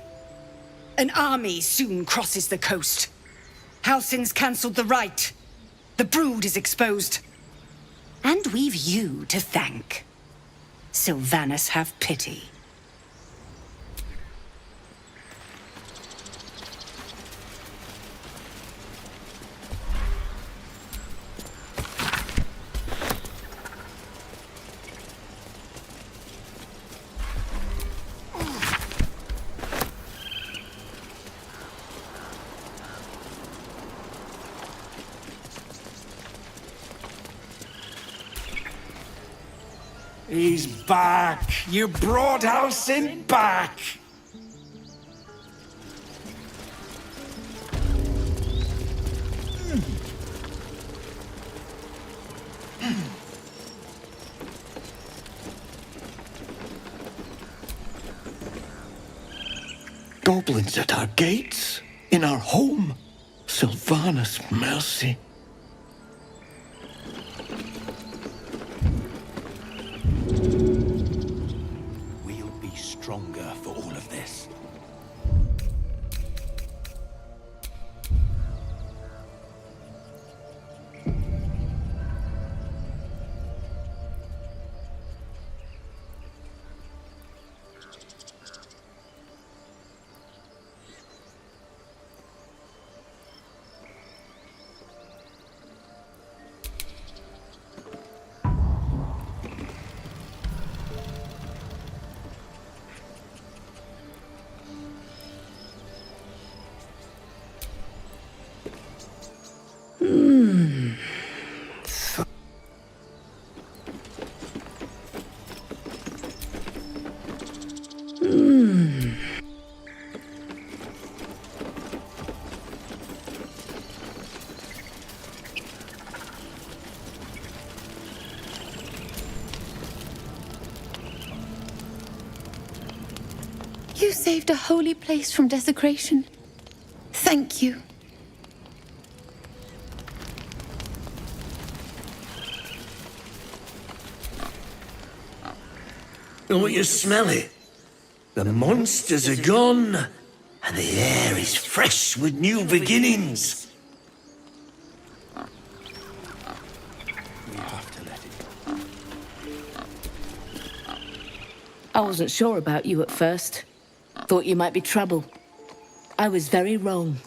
An army soon crosses the coast. Halsin's cancelled the rite. The brood is exposed. And we've you to thank. Sylvanas, have pity. He's back! You brought Halsin back! Goblins at our gates, in our home. Sylvanas, mercy. Stronger for all of this. You saved a holy place from desecration. Thank you. Don't you smell it? The monsters are gone, and the air is fresh with new beginnings. We have to let it. I wasn't sure about you at first. Thought you might be trouble. I was very wrong.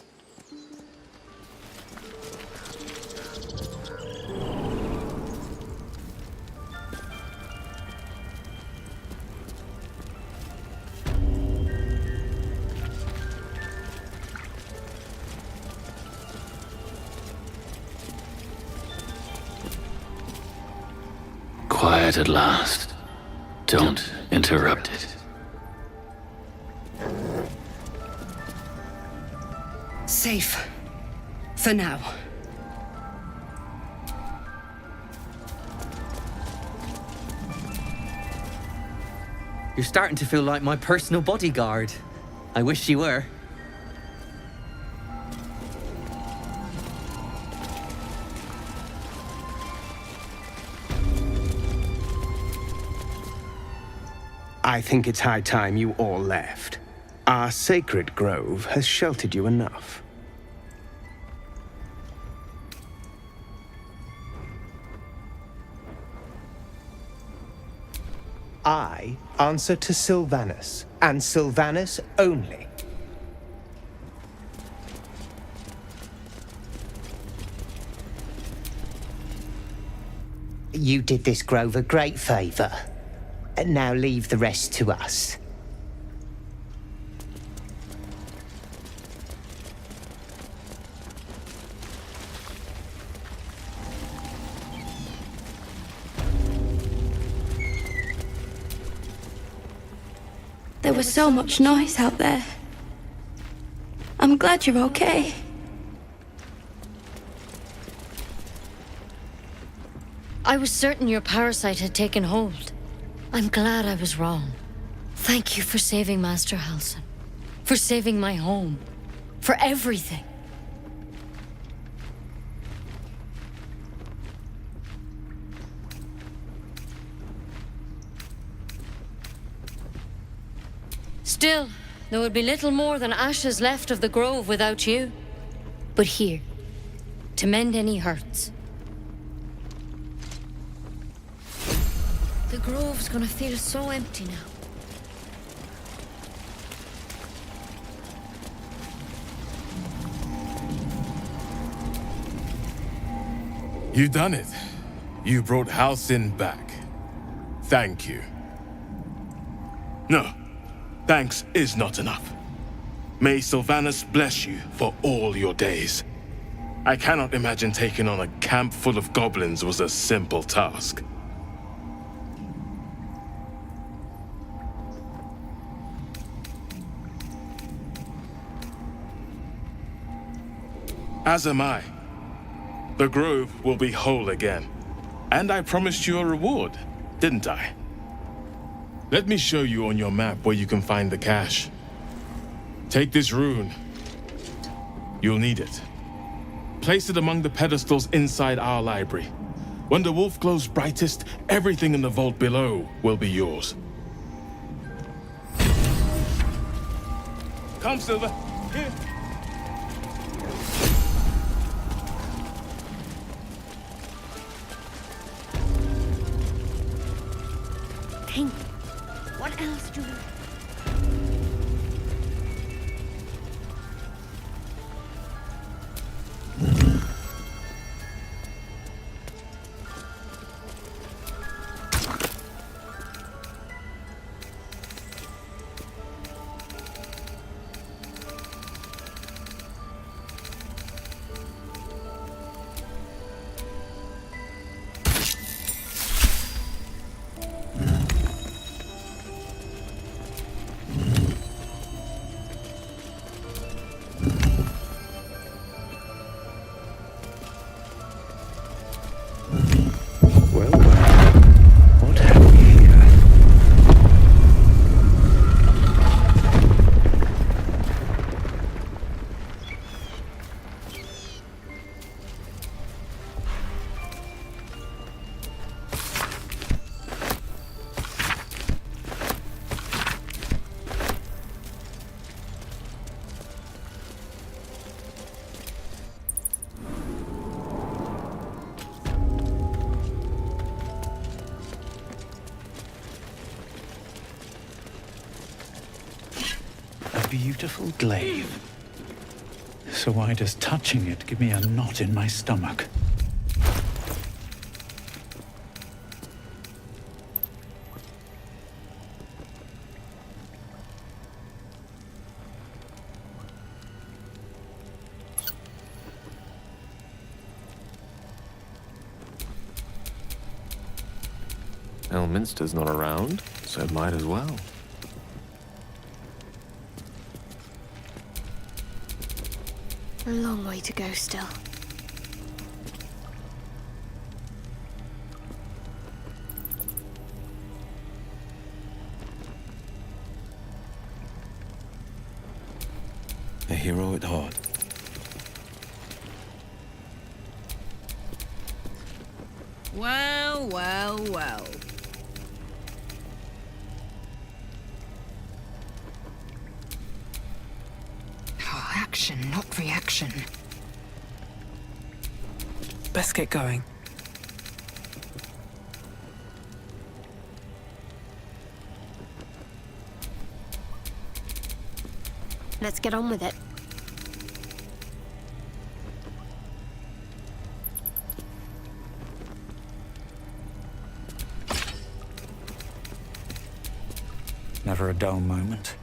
Quiet at last. Don't interrupt it. Safe. For now. You're starting to feel like my personal bodyguard. I wish you were. I think it's high time you all left. Our sacred grove has sheltered you enough. I answer to Sylvanus, and Sylvanus only. You did this grove a great favor. And now leave the rest to us. There was so much noise out there. I'm glad you're okay. I was certain your parasite had taken hold. I'm glad I was wrong. Thank you for saving Master Halsin. For saving my home. For everything. Still, there would be little more than ashes left of the grove without you. But here, to mend any hurts. The grove's gonna feel so empty now. You done it. You brought Halsin back. Thank you. No, thanks is not enough. May Sylvanus bless you for all your days. I cannot imagine taking on a camp full of goblins was a simple task. As am I. The grove will be whole again. And I promised you a reward, didn't I? Let me show you on your map where you can find the cache. Take this rune. You'll need it. Place it among the pedestals inside our library. When the wolf glows brightest, everything in the vault below will be yours. Come, Silver. Here. Think. What else do we... Beautiful glaive. So why does touching it give me a knot in my stomach? Elminster's not around, so it might as well. A long way to go still. A hero at heart. Well, well, well. Oh, action, not reaction. Best get going. Let's get on with it. Never a dull moment.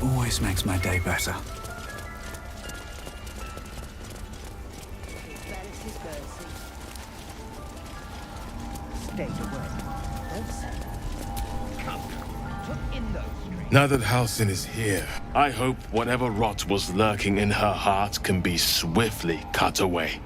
Always makes my day better. Now that Halcyon is here, I hope whatever rot was lurking in her heart can be swiftly cut away.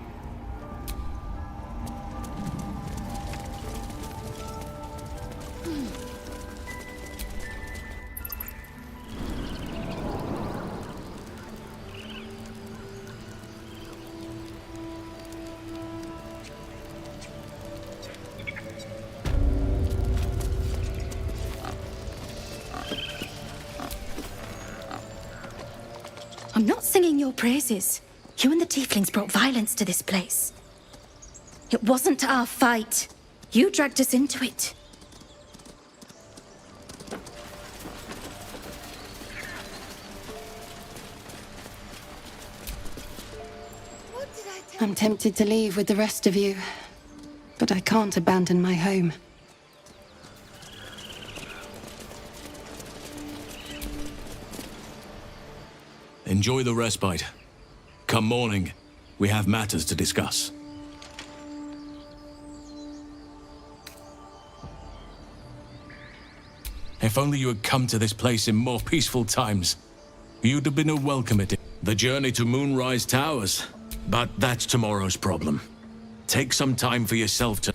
I'm not singing your praises. You and the tieflings brought violence to this place. It wasn't our fight. You dragged us into it. I'm tempted to leave with the rest of you, but I can't abandon my home. Enjoy the respite. Come morning, we have matters to discuss. If only you had come to this place in more peaceful times, you'd have been a welcome at it. The journey to Moonrise Towers, but that's tomorrow's problem. Take some time for yourself to...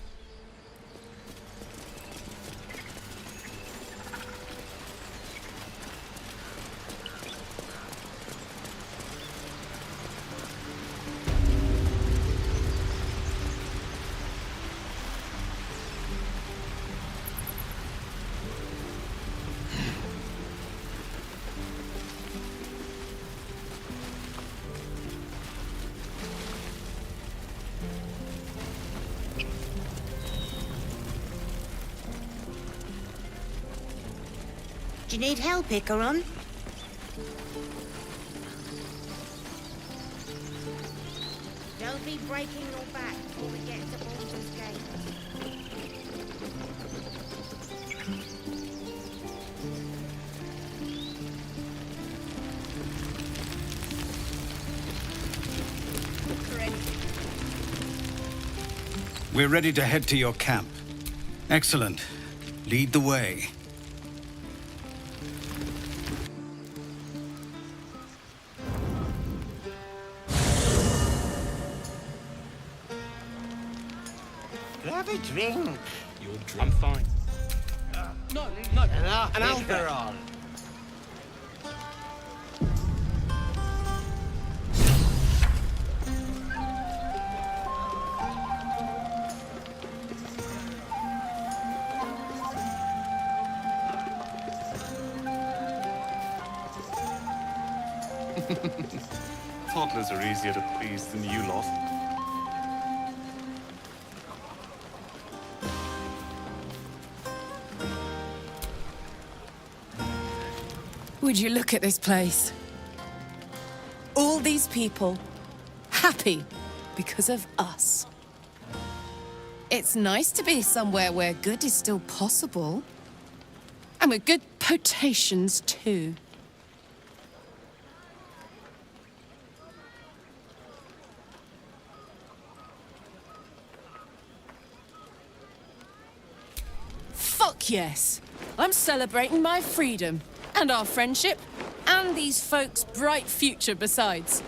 Do you need help, Icaron? Don't be breaking your back before we get to Baldur's Gate. We're ready to head to your camp. Excellent. Lead the way. have a drink? I'm fine. No. An alcohol. Toddlers are easier to please than you lot. Would you look at this place? All these people happy because of us. It's nice to be somewhere where good is still possible. And with good potations too. Fuck yes! I'm celebrating my freedom, and our friendship, and these folks' bright future besides.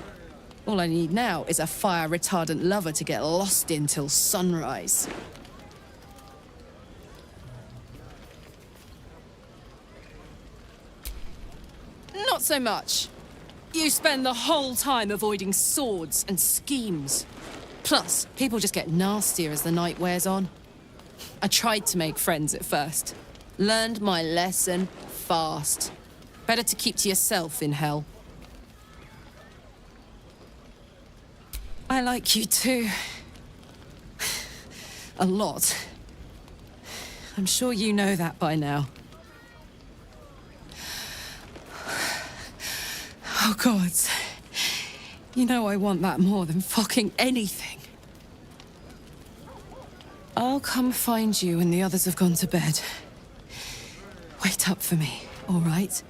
All I need now is a fire-retardant lover to get lost in till sunrise. Not so much. You spend the whole time avoiding swords and schemes. Plus, people just get nastier as the night wears on. I tried to make friends at first. Learned my lesson fast. Better to keep to yourself in hell. I like you too. A lot. I'm sure you know that by now. Oh, God. You know I want that more than fucking anything. I'll come find you when the others have gone to bed. Wait up for me, all right?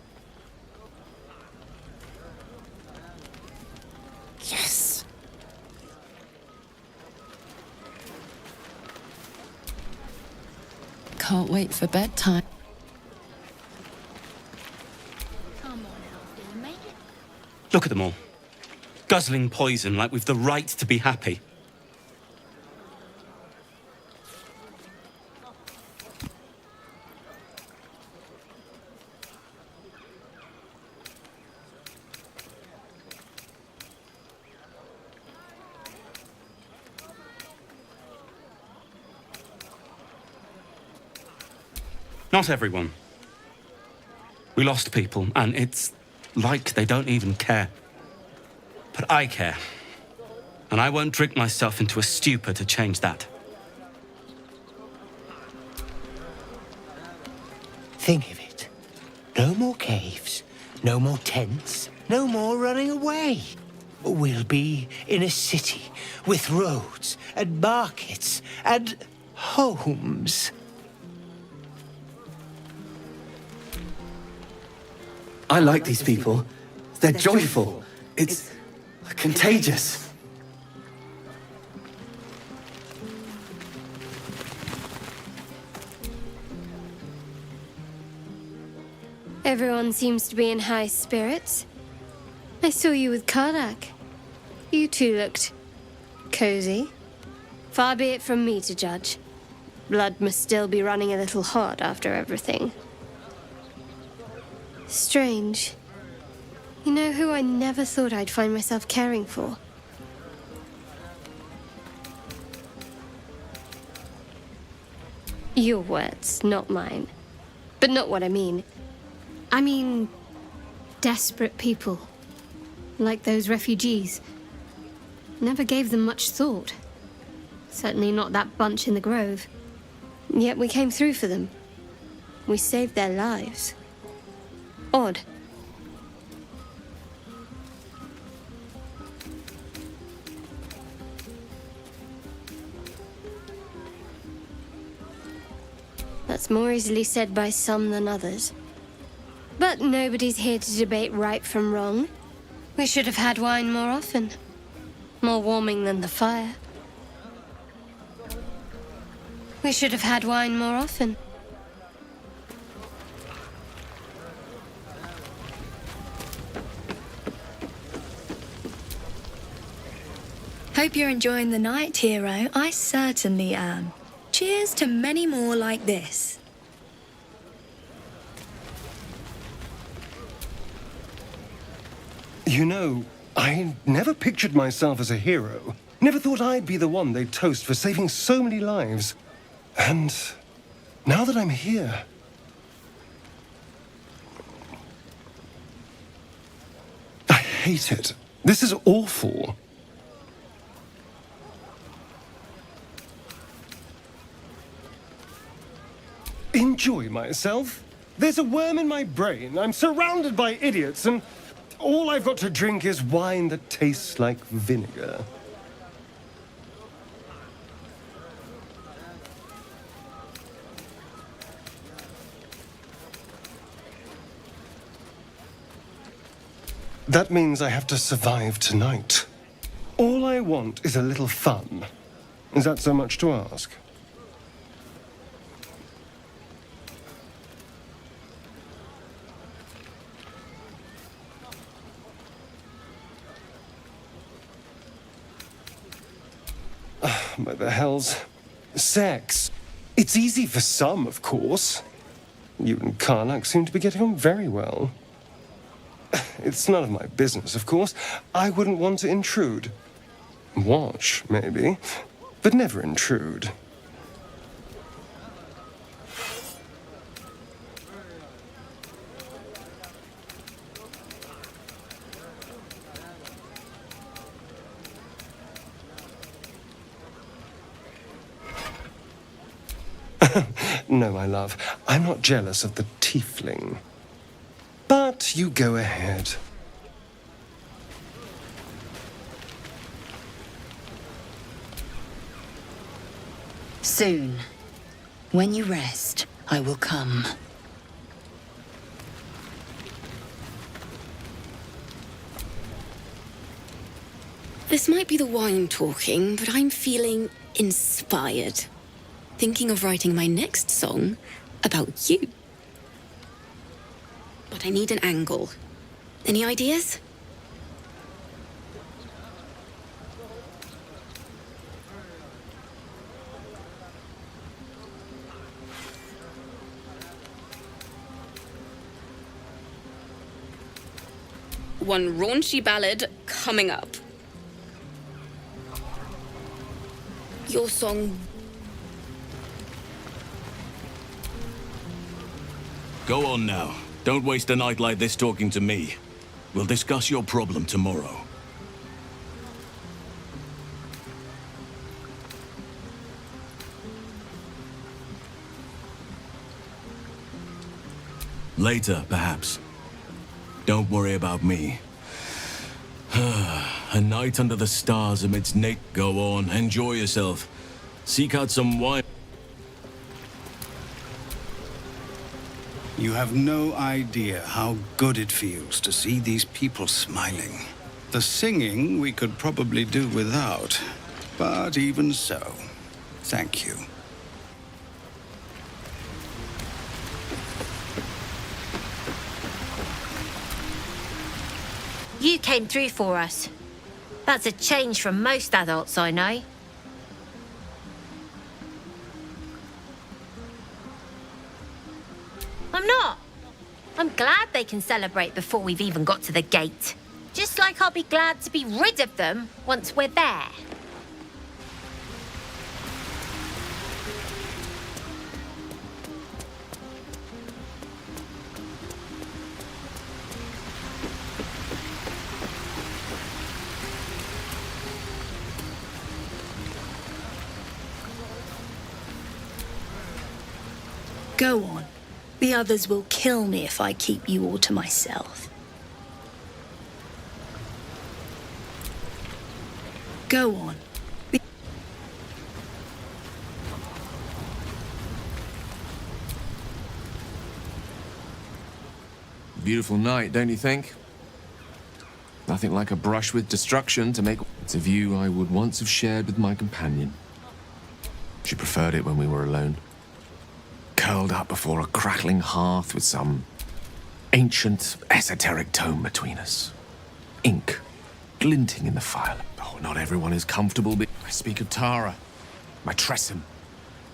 Yes. Can't wait for bedtime. Look at them all. Guzzling poison like we've the right to be happy. Not everyone. We lost people, and it's like they don't even care. But I care. And I won't drink myself into a stupor to change that. Think of it. No more caves, no more tents, no more running away. We'll be in a city with roads and markets and homes. I like these people. They're joyful. It's contagious. Everyone seems to be in high spirits. I saw you with Kardak. You two looked cozy. Far be it from me to judge. Blood must still be running a little hot after everything. Strange. You know who I never thought I'd find myself caring for? Your words, not mine. But not what I mean. I mean, desperate people. Like those refugees. Never gave them much thought. Certainly not that bunch in the grove. Yet we came through for them. We saved their lives. Odd. That's more easily said by some than others. But nobody's here to debate right from wrong. We should have had wine more often. More warming than the fire. We should have had wine more often. Hope you're enjoying the night, hero. I certainly am. Cheers to many more like this. You know, I never pictured myself as a hero. Never thought I'd be the one they'd toast for saving so many lives. And now that I'm here... I hate it. This is awful. Enjoy myself? There's a worm in my brain. I'm surrounded by idiots, and all I've got to drink is wine that tastes like vinegar. That means I have to survive tonight. All I want is a little fun. Is that so much to ask? By the hells. Sex. It's easy for some, of course. You and Karnak seem to be getting on very well. It's none of my business, of course. I wouldn't want to intrude. Watch, maybe, but never intrude. No, my love, I'm not jealous of the tiefling. But you go ahead. Soon, when you rest, I will come. This might be the wine talking, but I'm feeling inspired. Thinking of writing my next song about you. But I need an angle. Any ideas? One raunchy ballad coming up. Your song. Go on now. Don't waste a night like this talking to me. We'll discuss your problem tomorrow. Later, perhaps. Don't worry about me. A night under the stars amidst nature. Go on, enjoy yourself. Seek out some wine. You have no idea how good it feels to see these people smiling. The singing we could probably do without, but even so, thank you. You came through for us. That's a change from most adults I know. I'm not. I'm glad they can celebrate before we've even got to the gate. Just like I'll be glad to be rid of them once we're there. Go on. The others will kill me if I keep you all to myself. Go on. Beautiful night, don't you think? Nothing like a brush with destruction to make... It's a view I would once have shared with my companion. She preferred it when we were alone. Curled up before a crackling hearth with some ancient, esoteric tome between us. Ink glinting in the fire. Oh, not everyone is comfortable. I speak of Tara, my Tressym,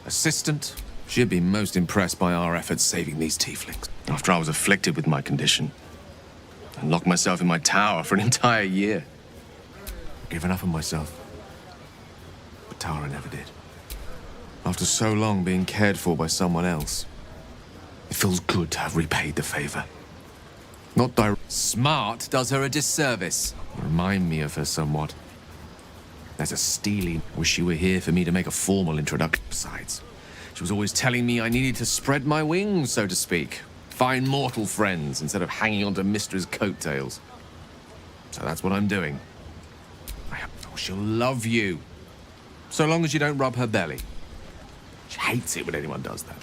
assistant, she'd be most impressed by our efforts saving these tieflings. After I was afflicted with my condition, I locked myself in my tower for an entire year. I'd given up on myself. But Tara never did. After so long being cared for by someone else, it feels good to have repaid the favor. Not direct. Smart does her a disservice. You remind me of her somewhat. There's a steely. Wish you were here for me to make a formal introduction. Besides, she was always telling me I needed to spread my wings, so to speak. Find mortal friends instead of hanging onto Mistra's coattails. So that's what I'm doing. She'll love you. So long as you don't rub her belly. She hates it when anyone does that.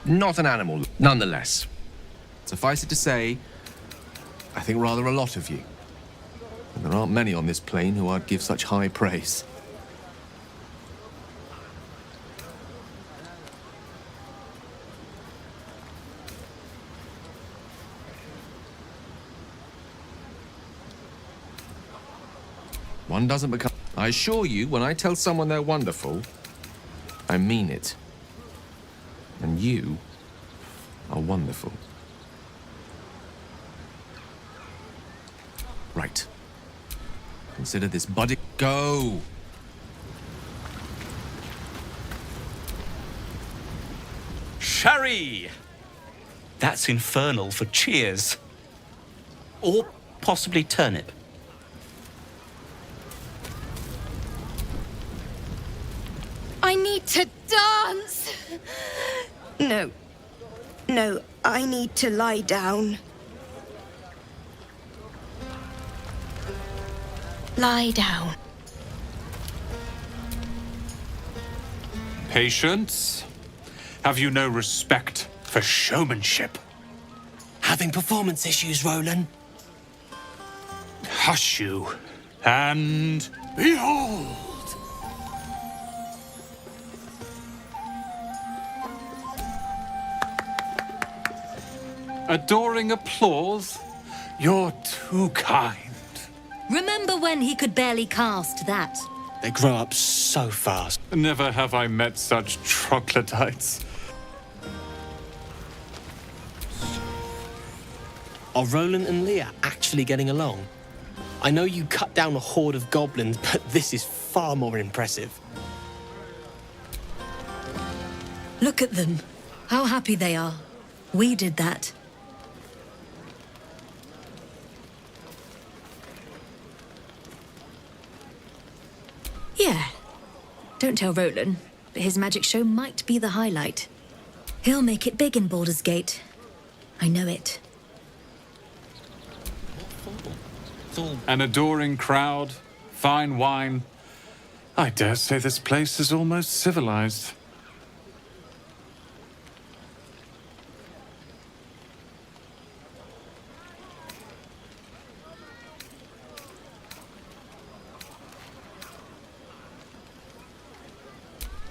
Not an animal, nonetheless. Suffice it to say, I think rather a lot of you. And there aren't many on this plane who I'd give such high praise. One doesn't become... I assure you, when I tell someone they're wonderful, I mean it. And you are wonderful. Right. Consider this buddy. Go! Sherry! That's infernal for cheers. Or possibly turnip. I need to dance! No. No, I need to lie down. Lie down. Patience? Have you no respect for showmanship? Having performance issues, Roland? Hush you, and behold! Adoring applause? You're too kind. Remember when he could barely cast that? They grow up so fast. Never have I met such troglodytes. Are Roland and Leah actually getting along? I know you cut down a horde of goblins, but this is far more impressive. Look at them. How happy they are. We did that. Yeah. Don't tell Roland, but his magic show might be the highlight. He'll make it big in Baldur's Gate. I know it. An adoring crowd, fine wine. I dare say this place is almost civilized.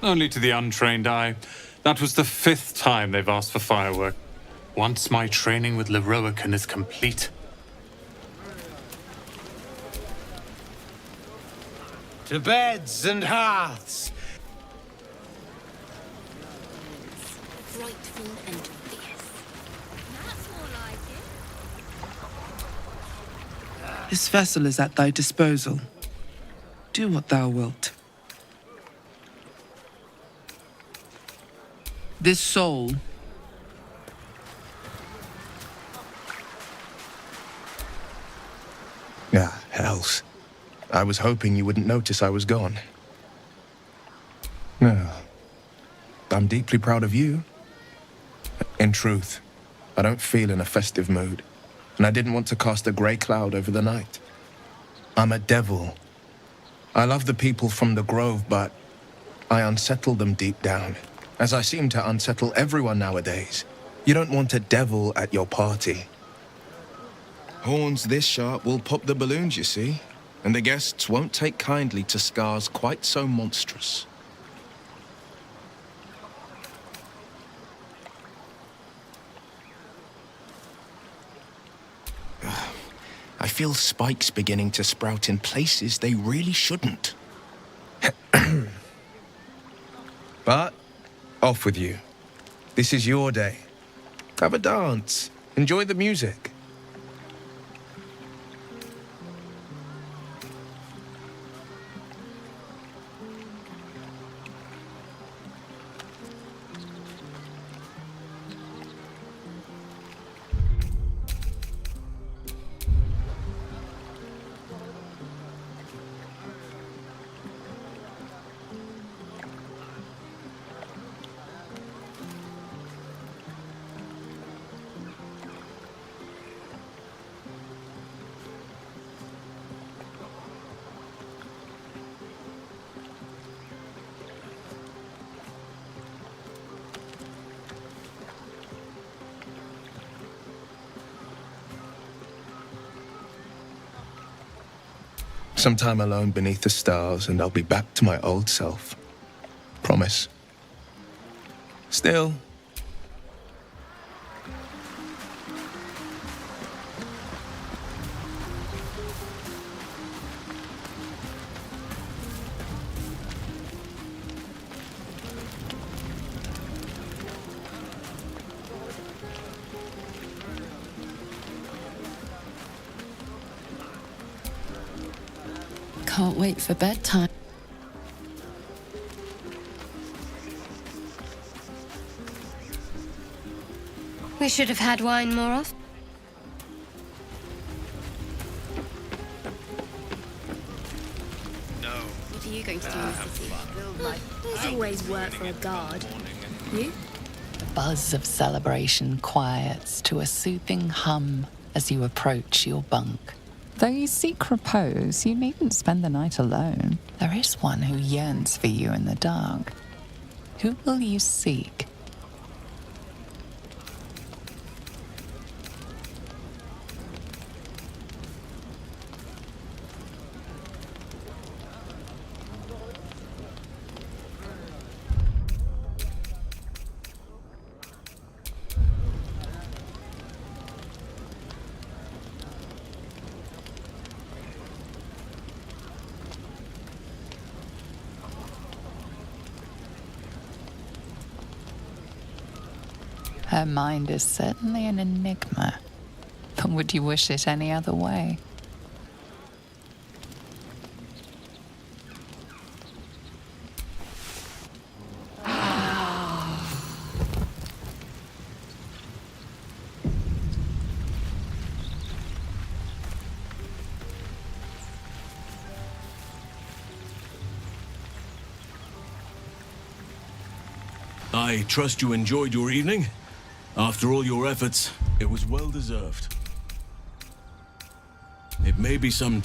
Only to the untrained eye. That was the 5th time they've asked for fireworks. Once my training with Leroican is complete. To beds and hearths. Frightful and fierce. That's more like it. This vessel is at thy disposal. Do what thou wilt. This soul... Ah, hells. I was hoping you wouldn't notice I was gone. No. I'm deeply proud of you. In truth, I don't feel in a festive mood, and I didn't want to cast a grey cloud over the night. I'm a devil. I love the people from the Grove, but I unsettle them deep down, as I seem to unsettle everyone nowadays. You don't want a devil at your party. Horns this sharp will pop the balloons, you see, and the guests won't take kindly to scars quite so monstrous. feel spikes beginning to sprout in places they really shouldn't. But off with you. This is your day. Have a dance. Enjoy the music. Some time alone beneath the stars, and I'll be back to my old self. Promise. Still. Can't wait for bedtime. We should have had wine more often. What are you going to do in the city? There's always work for a guard. You? The buzz of celebration quiets to a soothing hum as you approach your bunk. Though you seek repose, you needn't spend the night alone. There is one who yearns for you in the dark. Who will you seek? Her mind is certainly an enigma, but would you wish it any other way? I trust you enjoyed your evening. After all your efforts, it was well deserved. It may be some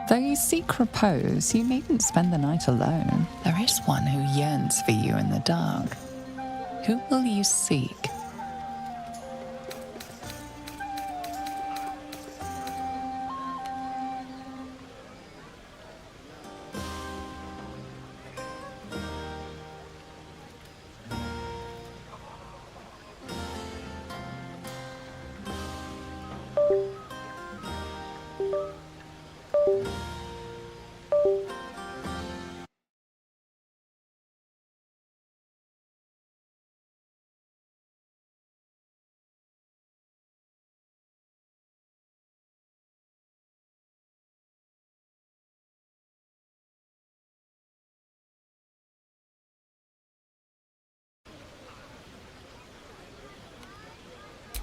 Though you seek repose, you needn't spend the night alone. There is one who yearns for you in the dark. Who will you seek?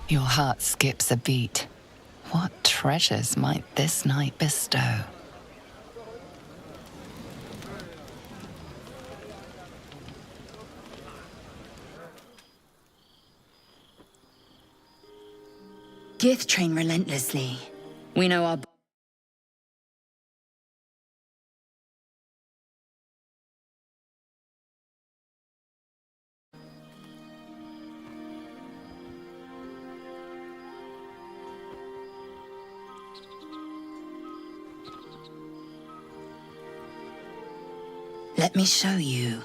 Your heart skips a beat. What treasures might this night bestow? Gith train relentlessly. We know our... Let me show you.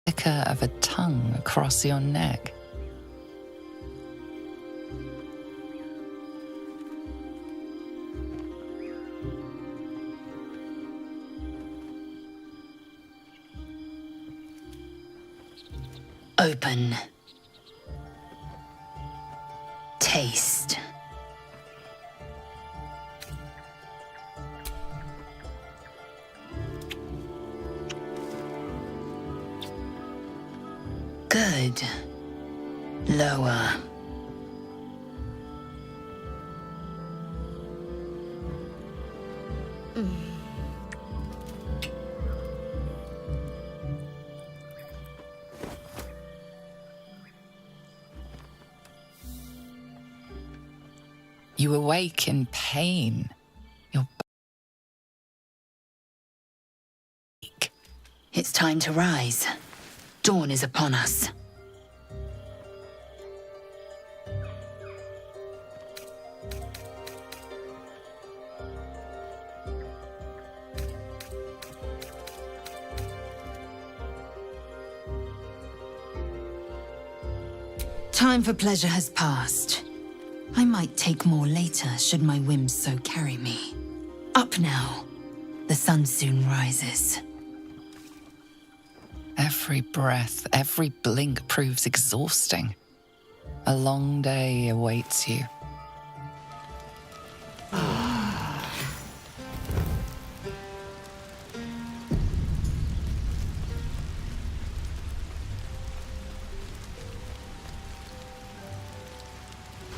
Flicker of a tongue across your neck. Open. Taste. Good. Lower. You awake in pain. Your It's time to rise. Dawn is upon us. Time for pleasure has passed. I might take more later, should my whims so carry me. Up now. The sun soon rises. every breath, every blink proves exhausting. A long day awaits you.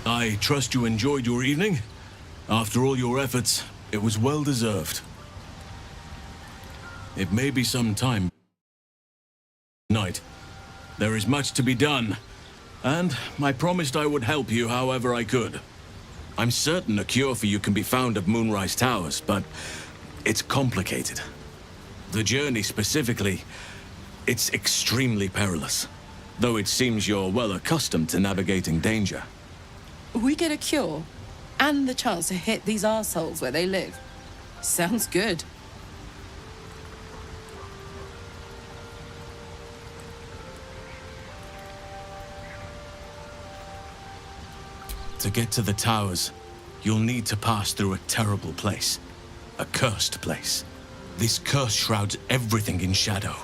I trust you enjoyed your evening. After all your efforts, it was well deserved. It may be some time night. There is much to be done, and I promised I would help you however I could. I'm certain a cure for you can be found at Moonrise Towers, but it's complicated. The journey specifically, it's extremely perilous, though it seems you're well accustomed to navigating danger. We get a cure, and the chance to hit these arseholes where they live. Sounds good. To get to the towers, you'll need to pass through a terrible place. A cursed place. This curse shrouds everything in shadow.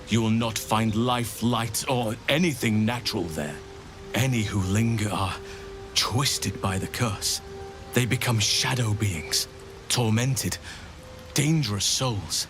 You will not find life, light, or anything natural there. Any who linger are twisted by the curse. They become shadow beings, tormented, dangerous souls.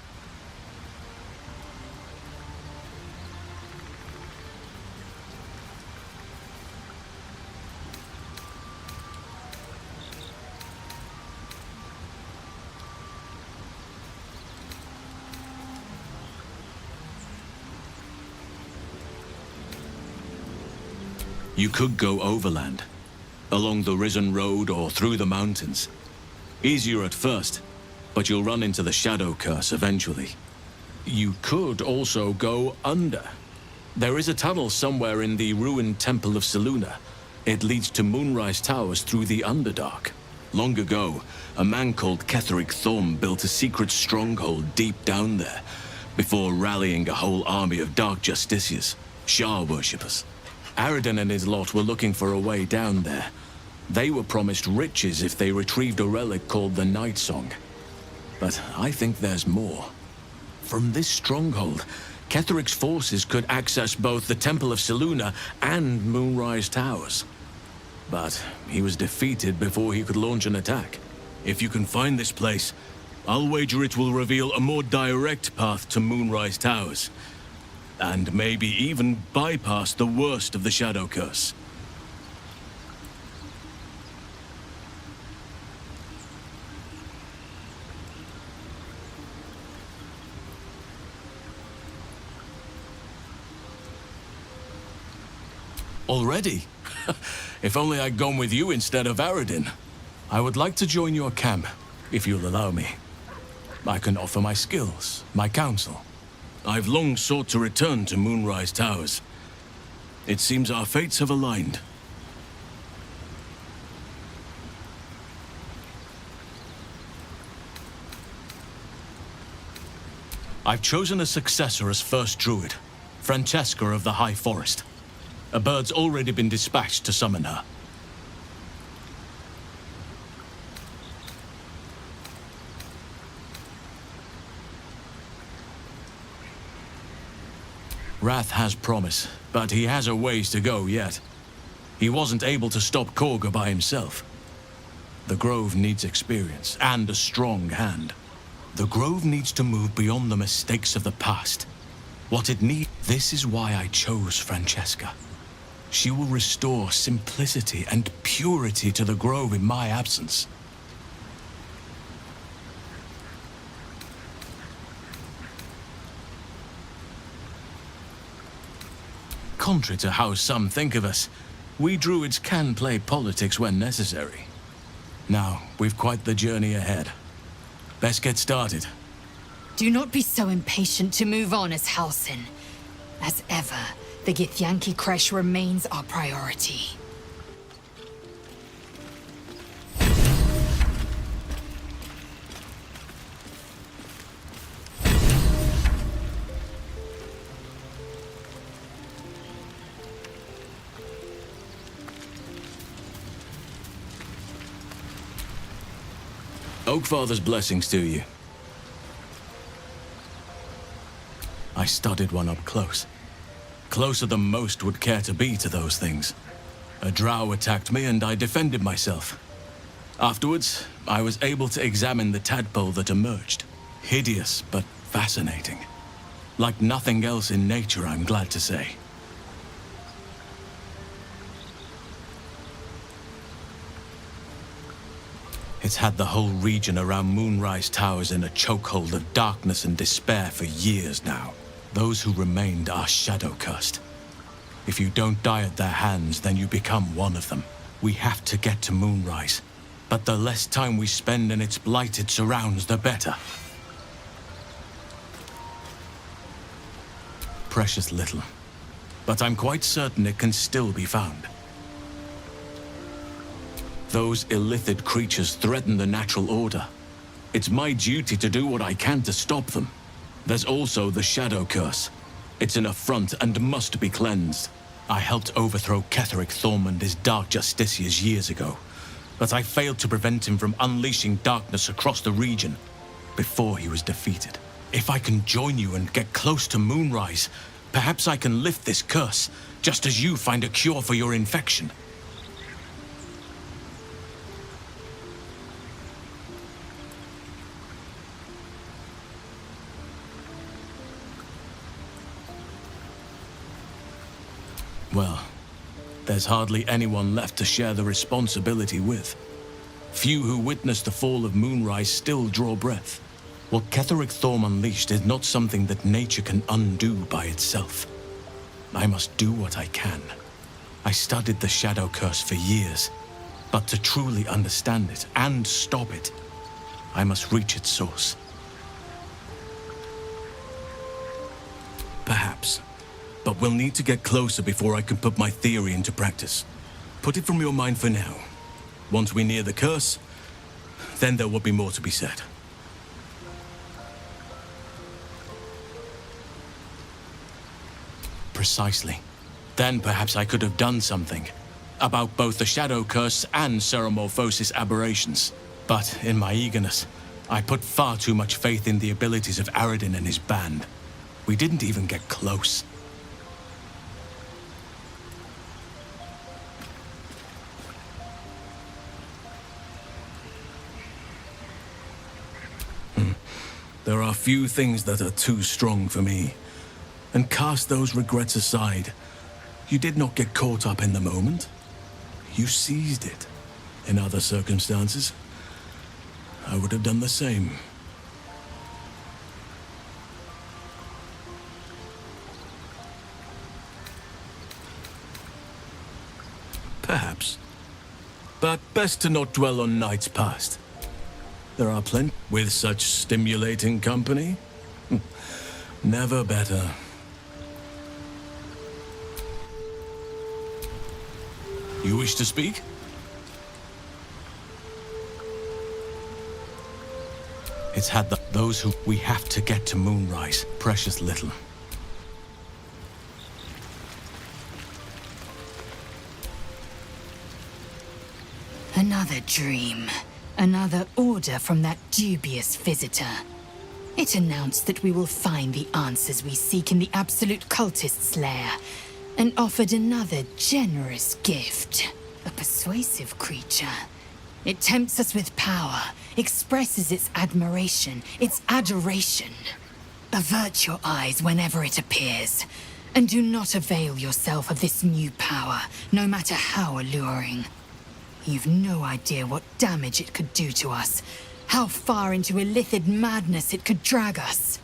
You could go overland, along the Risen Road or through the mountains. Easier at first, but you'll run into the Shadow Curse eventually. You could also go under. There is a tunnel somewhere in the ruined Temple of Selûne. It leads to Moonrise Towers through the Underdark. Long ago, a man called Ketheric Thorm built a secret stronghold deep down there, before rallying a whole army of Dark Justiciars, Shah worshippers. Aridin and his lot were looking for a way down there, They were promised riches if they retrieved a relic called the Night Song. But I think there's more. From this stronghold, Ketheric's forces could access both the Temple of Selûne and Moonrise Towers. But he was defeated before he could launch an attack. If you can find this place, I'll wager it will reveal a more direct path to Moonrise Towers. And maybe even bypass the worst of the Shadow Curse. Already? If only I'd gone with you instead of Aradin. I would like to join your camp, if you'll allow me. I can offer my skills, my counsel. I've long sought to return to Moonrise Towers. It seems our fates have aligned. I've chosen a successor as first druid, Francesca of the High Forest. A bird's already been dispatched to summon her. Wrath has promise, but he has a ways to go yet. He wasn't able to stop Korga by himself. The Grove needs experience and a strong hand. The Grove needs to move beyond the mistakes of the past. What it needs. This is why I chose Francesca. She will restore simplicity and purity to the Grove in my absence. Contrary to how some think of us, we druids can play politics when necessary. Now, we've quite the journey ahead. Best get started. Do not be so impatient to move on as Halsin. As ever, the Githyanki Kresh remains our priority. Oakfather's blessings to you. I studied one up close. Closer than most would care to be to those things. A drow attacked me and I defended myself. Afterwards, I was able to examine the tadpole that emerged. Hideous, but fascinating. Like nothing else in nature, I'm glad to say. It's had the whole region around Moonrise Towers in a chokehold of darkness and despair for years now. Those who remained are shadow-cursed. If you don't die at their hands, then you become one of them. We have to get to Moonrise, but the less time we spend in its blighted surrounds, the better. Precious little, but I'm quite certain it can still be found. Those illithid creatures threaten the natural order. It's my duty to do what I can to stop them. There's also the Shadow Curse. It's an affront and must be cleansed. I helped overthrow Ketheric Thorm and his Dark Justiciars years ago, but I failed to prevent him from unleashing darkness across the region before he was defeated. If I can join you and get close to Moonrise, perhaps I can lift this curse, just as you find a cure for your infection. Well, there's hardly anyone left to share the responsibility with. Few who witnessed the fall of Moonrise still draw breath. What Ketheric Thorm unleashed is not something that nature can undo by itself. I must do what I can. I studied the Shadow Curse for years, but to truly understand it and stop it, I must reach its source. Perhaps. But we'll need to get closer before I can put my theory into practice. Put it from your mind for now. Once we near the curse, then there will be more to be said. Precisely. Then perhaps I could have done something. about both the Shadow Curse and Ceremorphosis aberrations. But in my eagerness, I put far too much faith in the abilities of Aradin and his band. We didn't even get close. There are few things that are too strong for me. And cast those regrets aside. You did not get caught up in the moment. You seized it. In other circumstances, I would have done the same. Perhaps. But best to not dwell on nights past. There are plenty with such stimulating company. Never better. You wish to speak? It's had those who we have to get to Moonrise. Precious little. Another dream. Another order from that dubious visitor. It announced that we will find the answers we seek in the Absolute Cultist's lair, and offered another generous gift. A persuasive creature. It tempts us with power, expresses its admiration, its adoration. Avert your eyes whenever it appears, and do not avail yourself of this new power, no matter how alluring. You've no idea what damage it could do to us, how far into illithid madness it could drag us.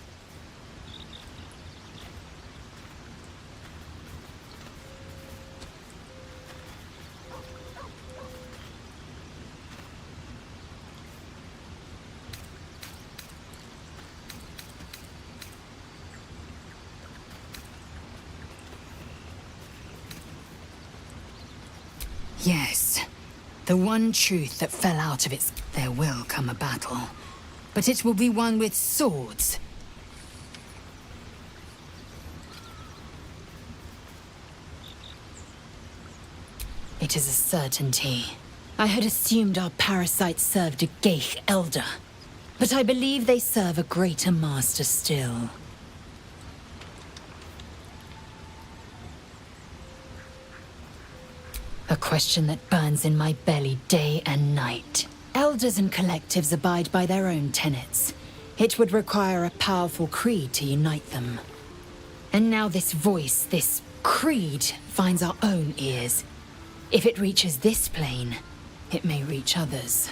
Yes. The one truth that fell out of its... There will come a battle. But it will be one with swords. It is a certainty. I had assumed our parasites served a Geich elder. But I believe they serve a greater master still. A question that burns in my belly day and night. Elders and collectives abide by their own tenets. It would require a powerful creed to unite them. And now this voice, this creed, finds our own ears. If it reaches this plane, it may reach others.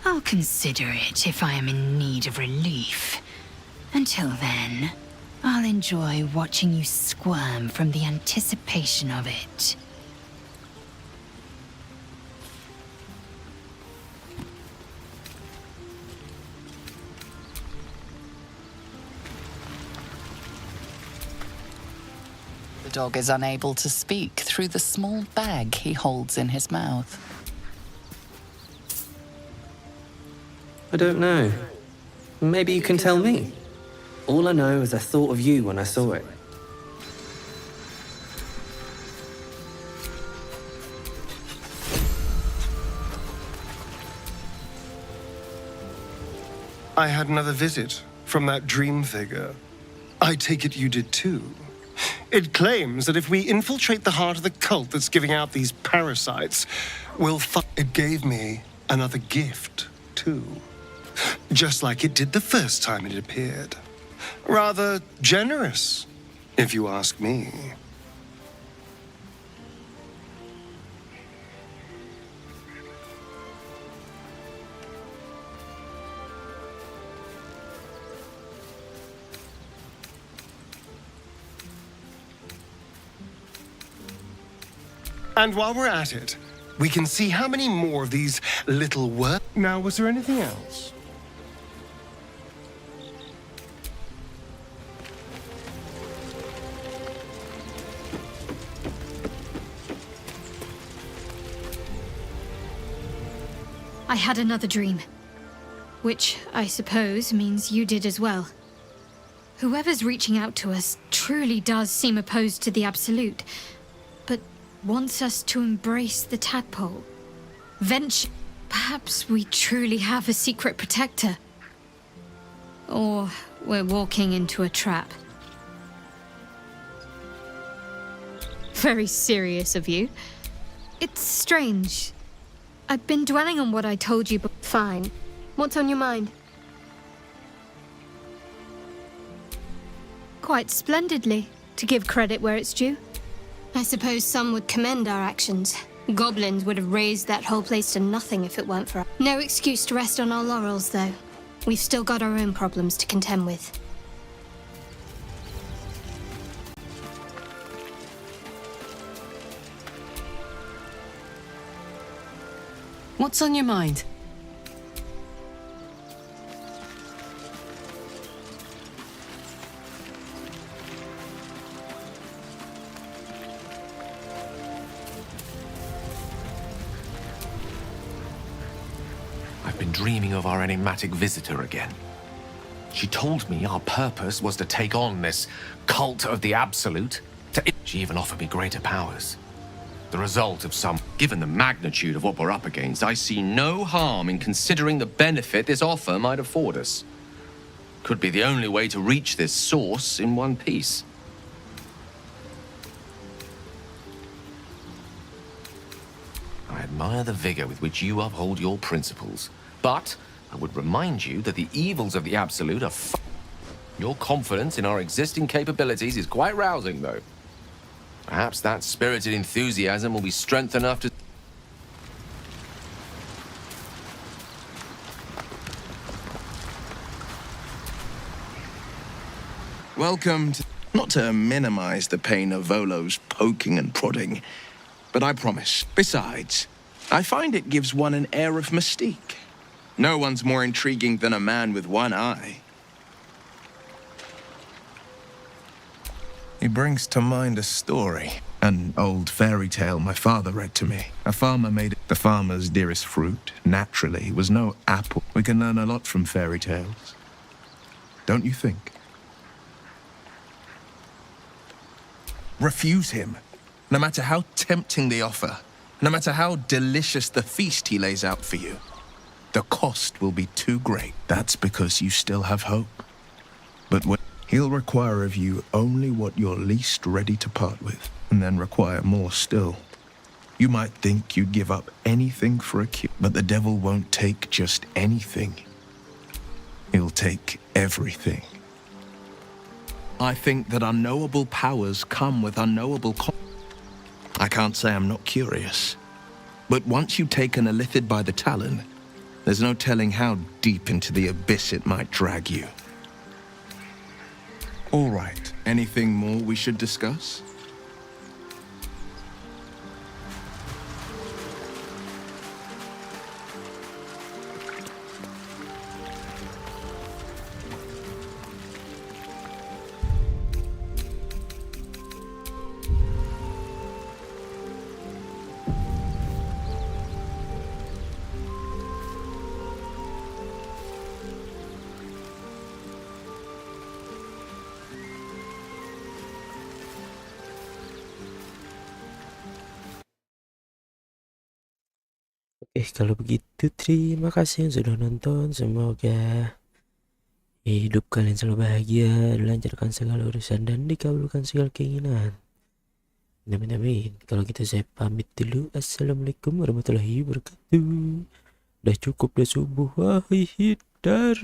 I'll consider it if I am in need of relief. Until then, I'll enjoy watching you squirm from the anticipation of it. The dog is unable to speak through the small bag he holds in his mouth. I don't know. Maybe you can tell me. All I know is I thought of you when I saw it. I had another visit from that dream figure. I take it you did too. It claims that if we infiltrate the heart of the cult that's giving out these parasites, we'll find... It gave me another gift too. Just like it did the first time it appeared. Rather generous, if you ask me. And while we're at it, we can see how many more of these little words. Now, was there anything else? I had another dream. Which, I suppose, means you did as well. Whoever's reaching out to us truly does seem opposed to the Absolute. wants us to embrace the tadpole. Venture. Perhaps we truly have a secret protector. Or we're walking into a trap. Very serious of you. It's strange. I've been dwelling on what I told you, but fine. What's on your mind? Quite splendidly, to give credit where it's due. I suppose some would commend our actions. Goblins would have raised that whole place to nothing if it weren't for us. No excuse to rest on our laurels, though. We've still got our own problems to contend with. What's on your mind? I've been dreaming of our enigmatic visitor again. She told me our purpose was to take on this cult of the Absolute. She even offered me greater powers. The result of some... Given the magnitude of what we're up against, I see no harm in considering the benefit this offer might afford us. Could be the only way to reach this source in one piece. I admire the vigor with which you uphold your principles, but I would remind you that the evils of the Absolute are Your confidence in our existing capabilities is quite rousing, though. Perhaps that spirited enthusiasm will be strength enough to... Welcome to... Not to minimize the pain of Volo's poking and prodding, but I promise. Besides, I find it gives one an air of mystique. No one's more intriguing than a man with one eye. He brings to mind a story, an old fairy tale my father read to me. A farmer made the farmer's dearest fruit, naturally, was no apple. We can learn a lot from fairy tales. Don't you think? Refuse him, no matter how tempting the offer, no matter how delicious the feast he lays out for you. The cost will be too great. That's because you still have hope. But he'll require of you only what you're least ready to part with, and then require more still. You might think you'd give up anything for a cure, but the devil won't take just anything. He'll take everything. I think that unknowable powers come with unknowable I can't say I'm not curious. But once you've taken a Illithid by the talon, there's no telling how deep into the abyss it might drag you. All right. Anything more we should discuss? Oke, kalau begitu terima kasih yang sudah nonton. Semoga hidup kalian selalu bahagia, dilancarkan segala urusan dan dikabulkan segala keinginan. Amin amin. Kalau gitu saya pamit dulu. Assalamualaikum warahmatullahi wabarakatuh. Udah cukup, udah subuh. Wahai hidar.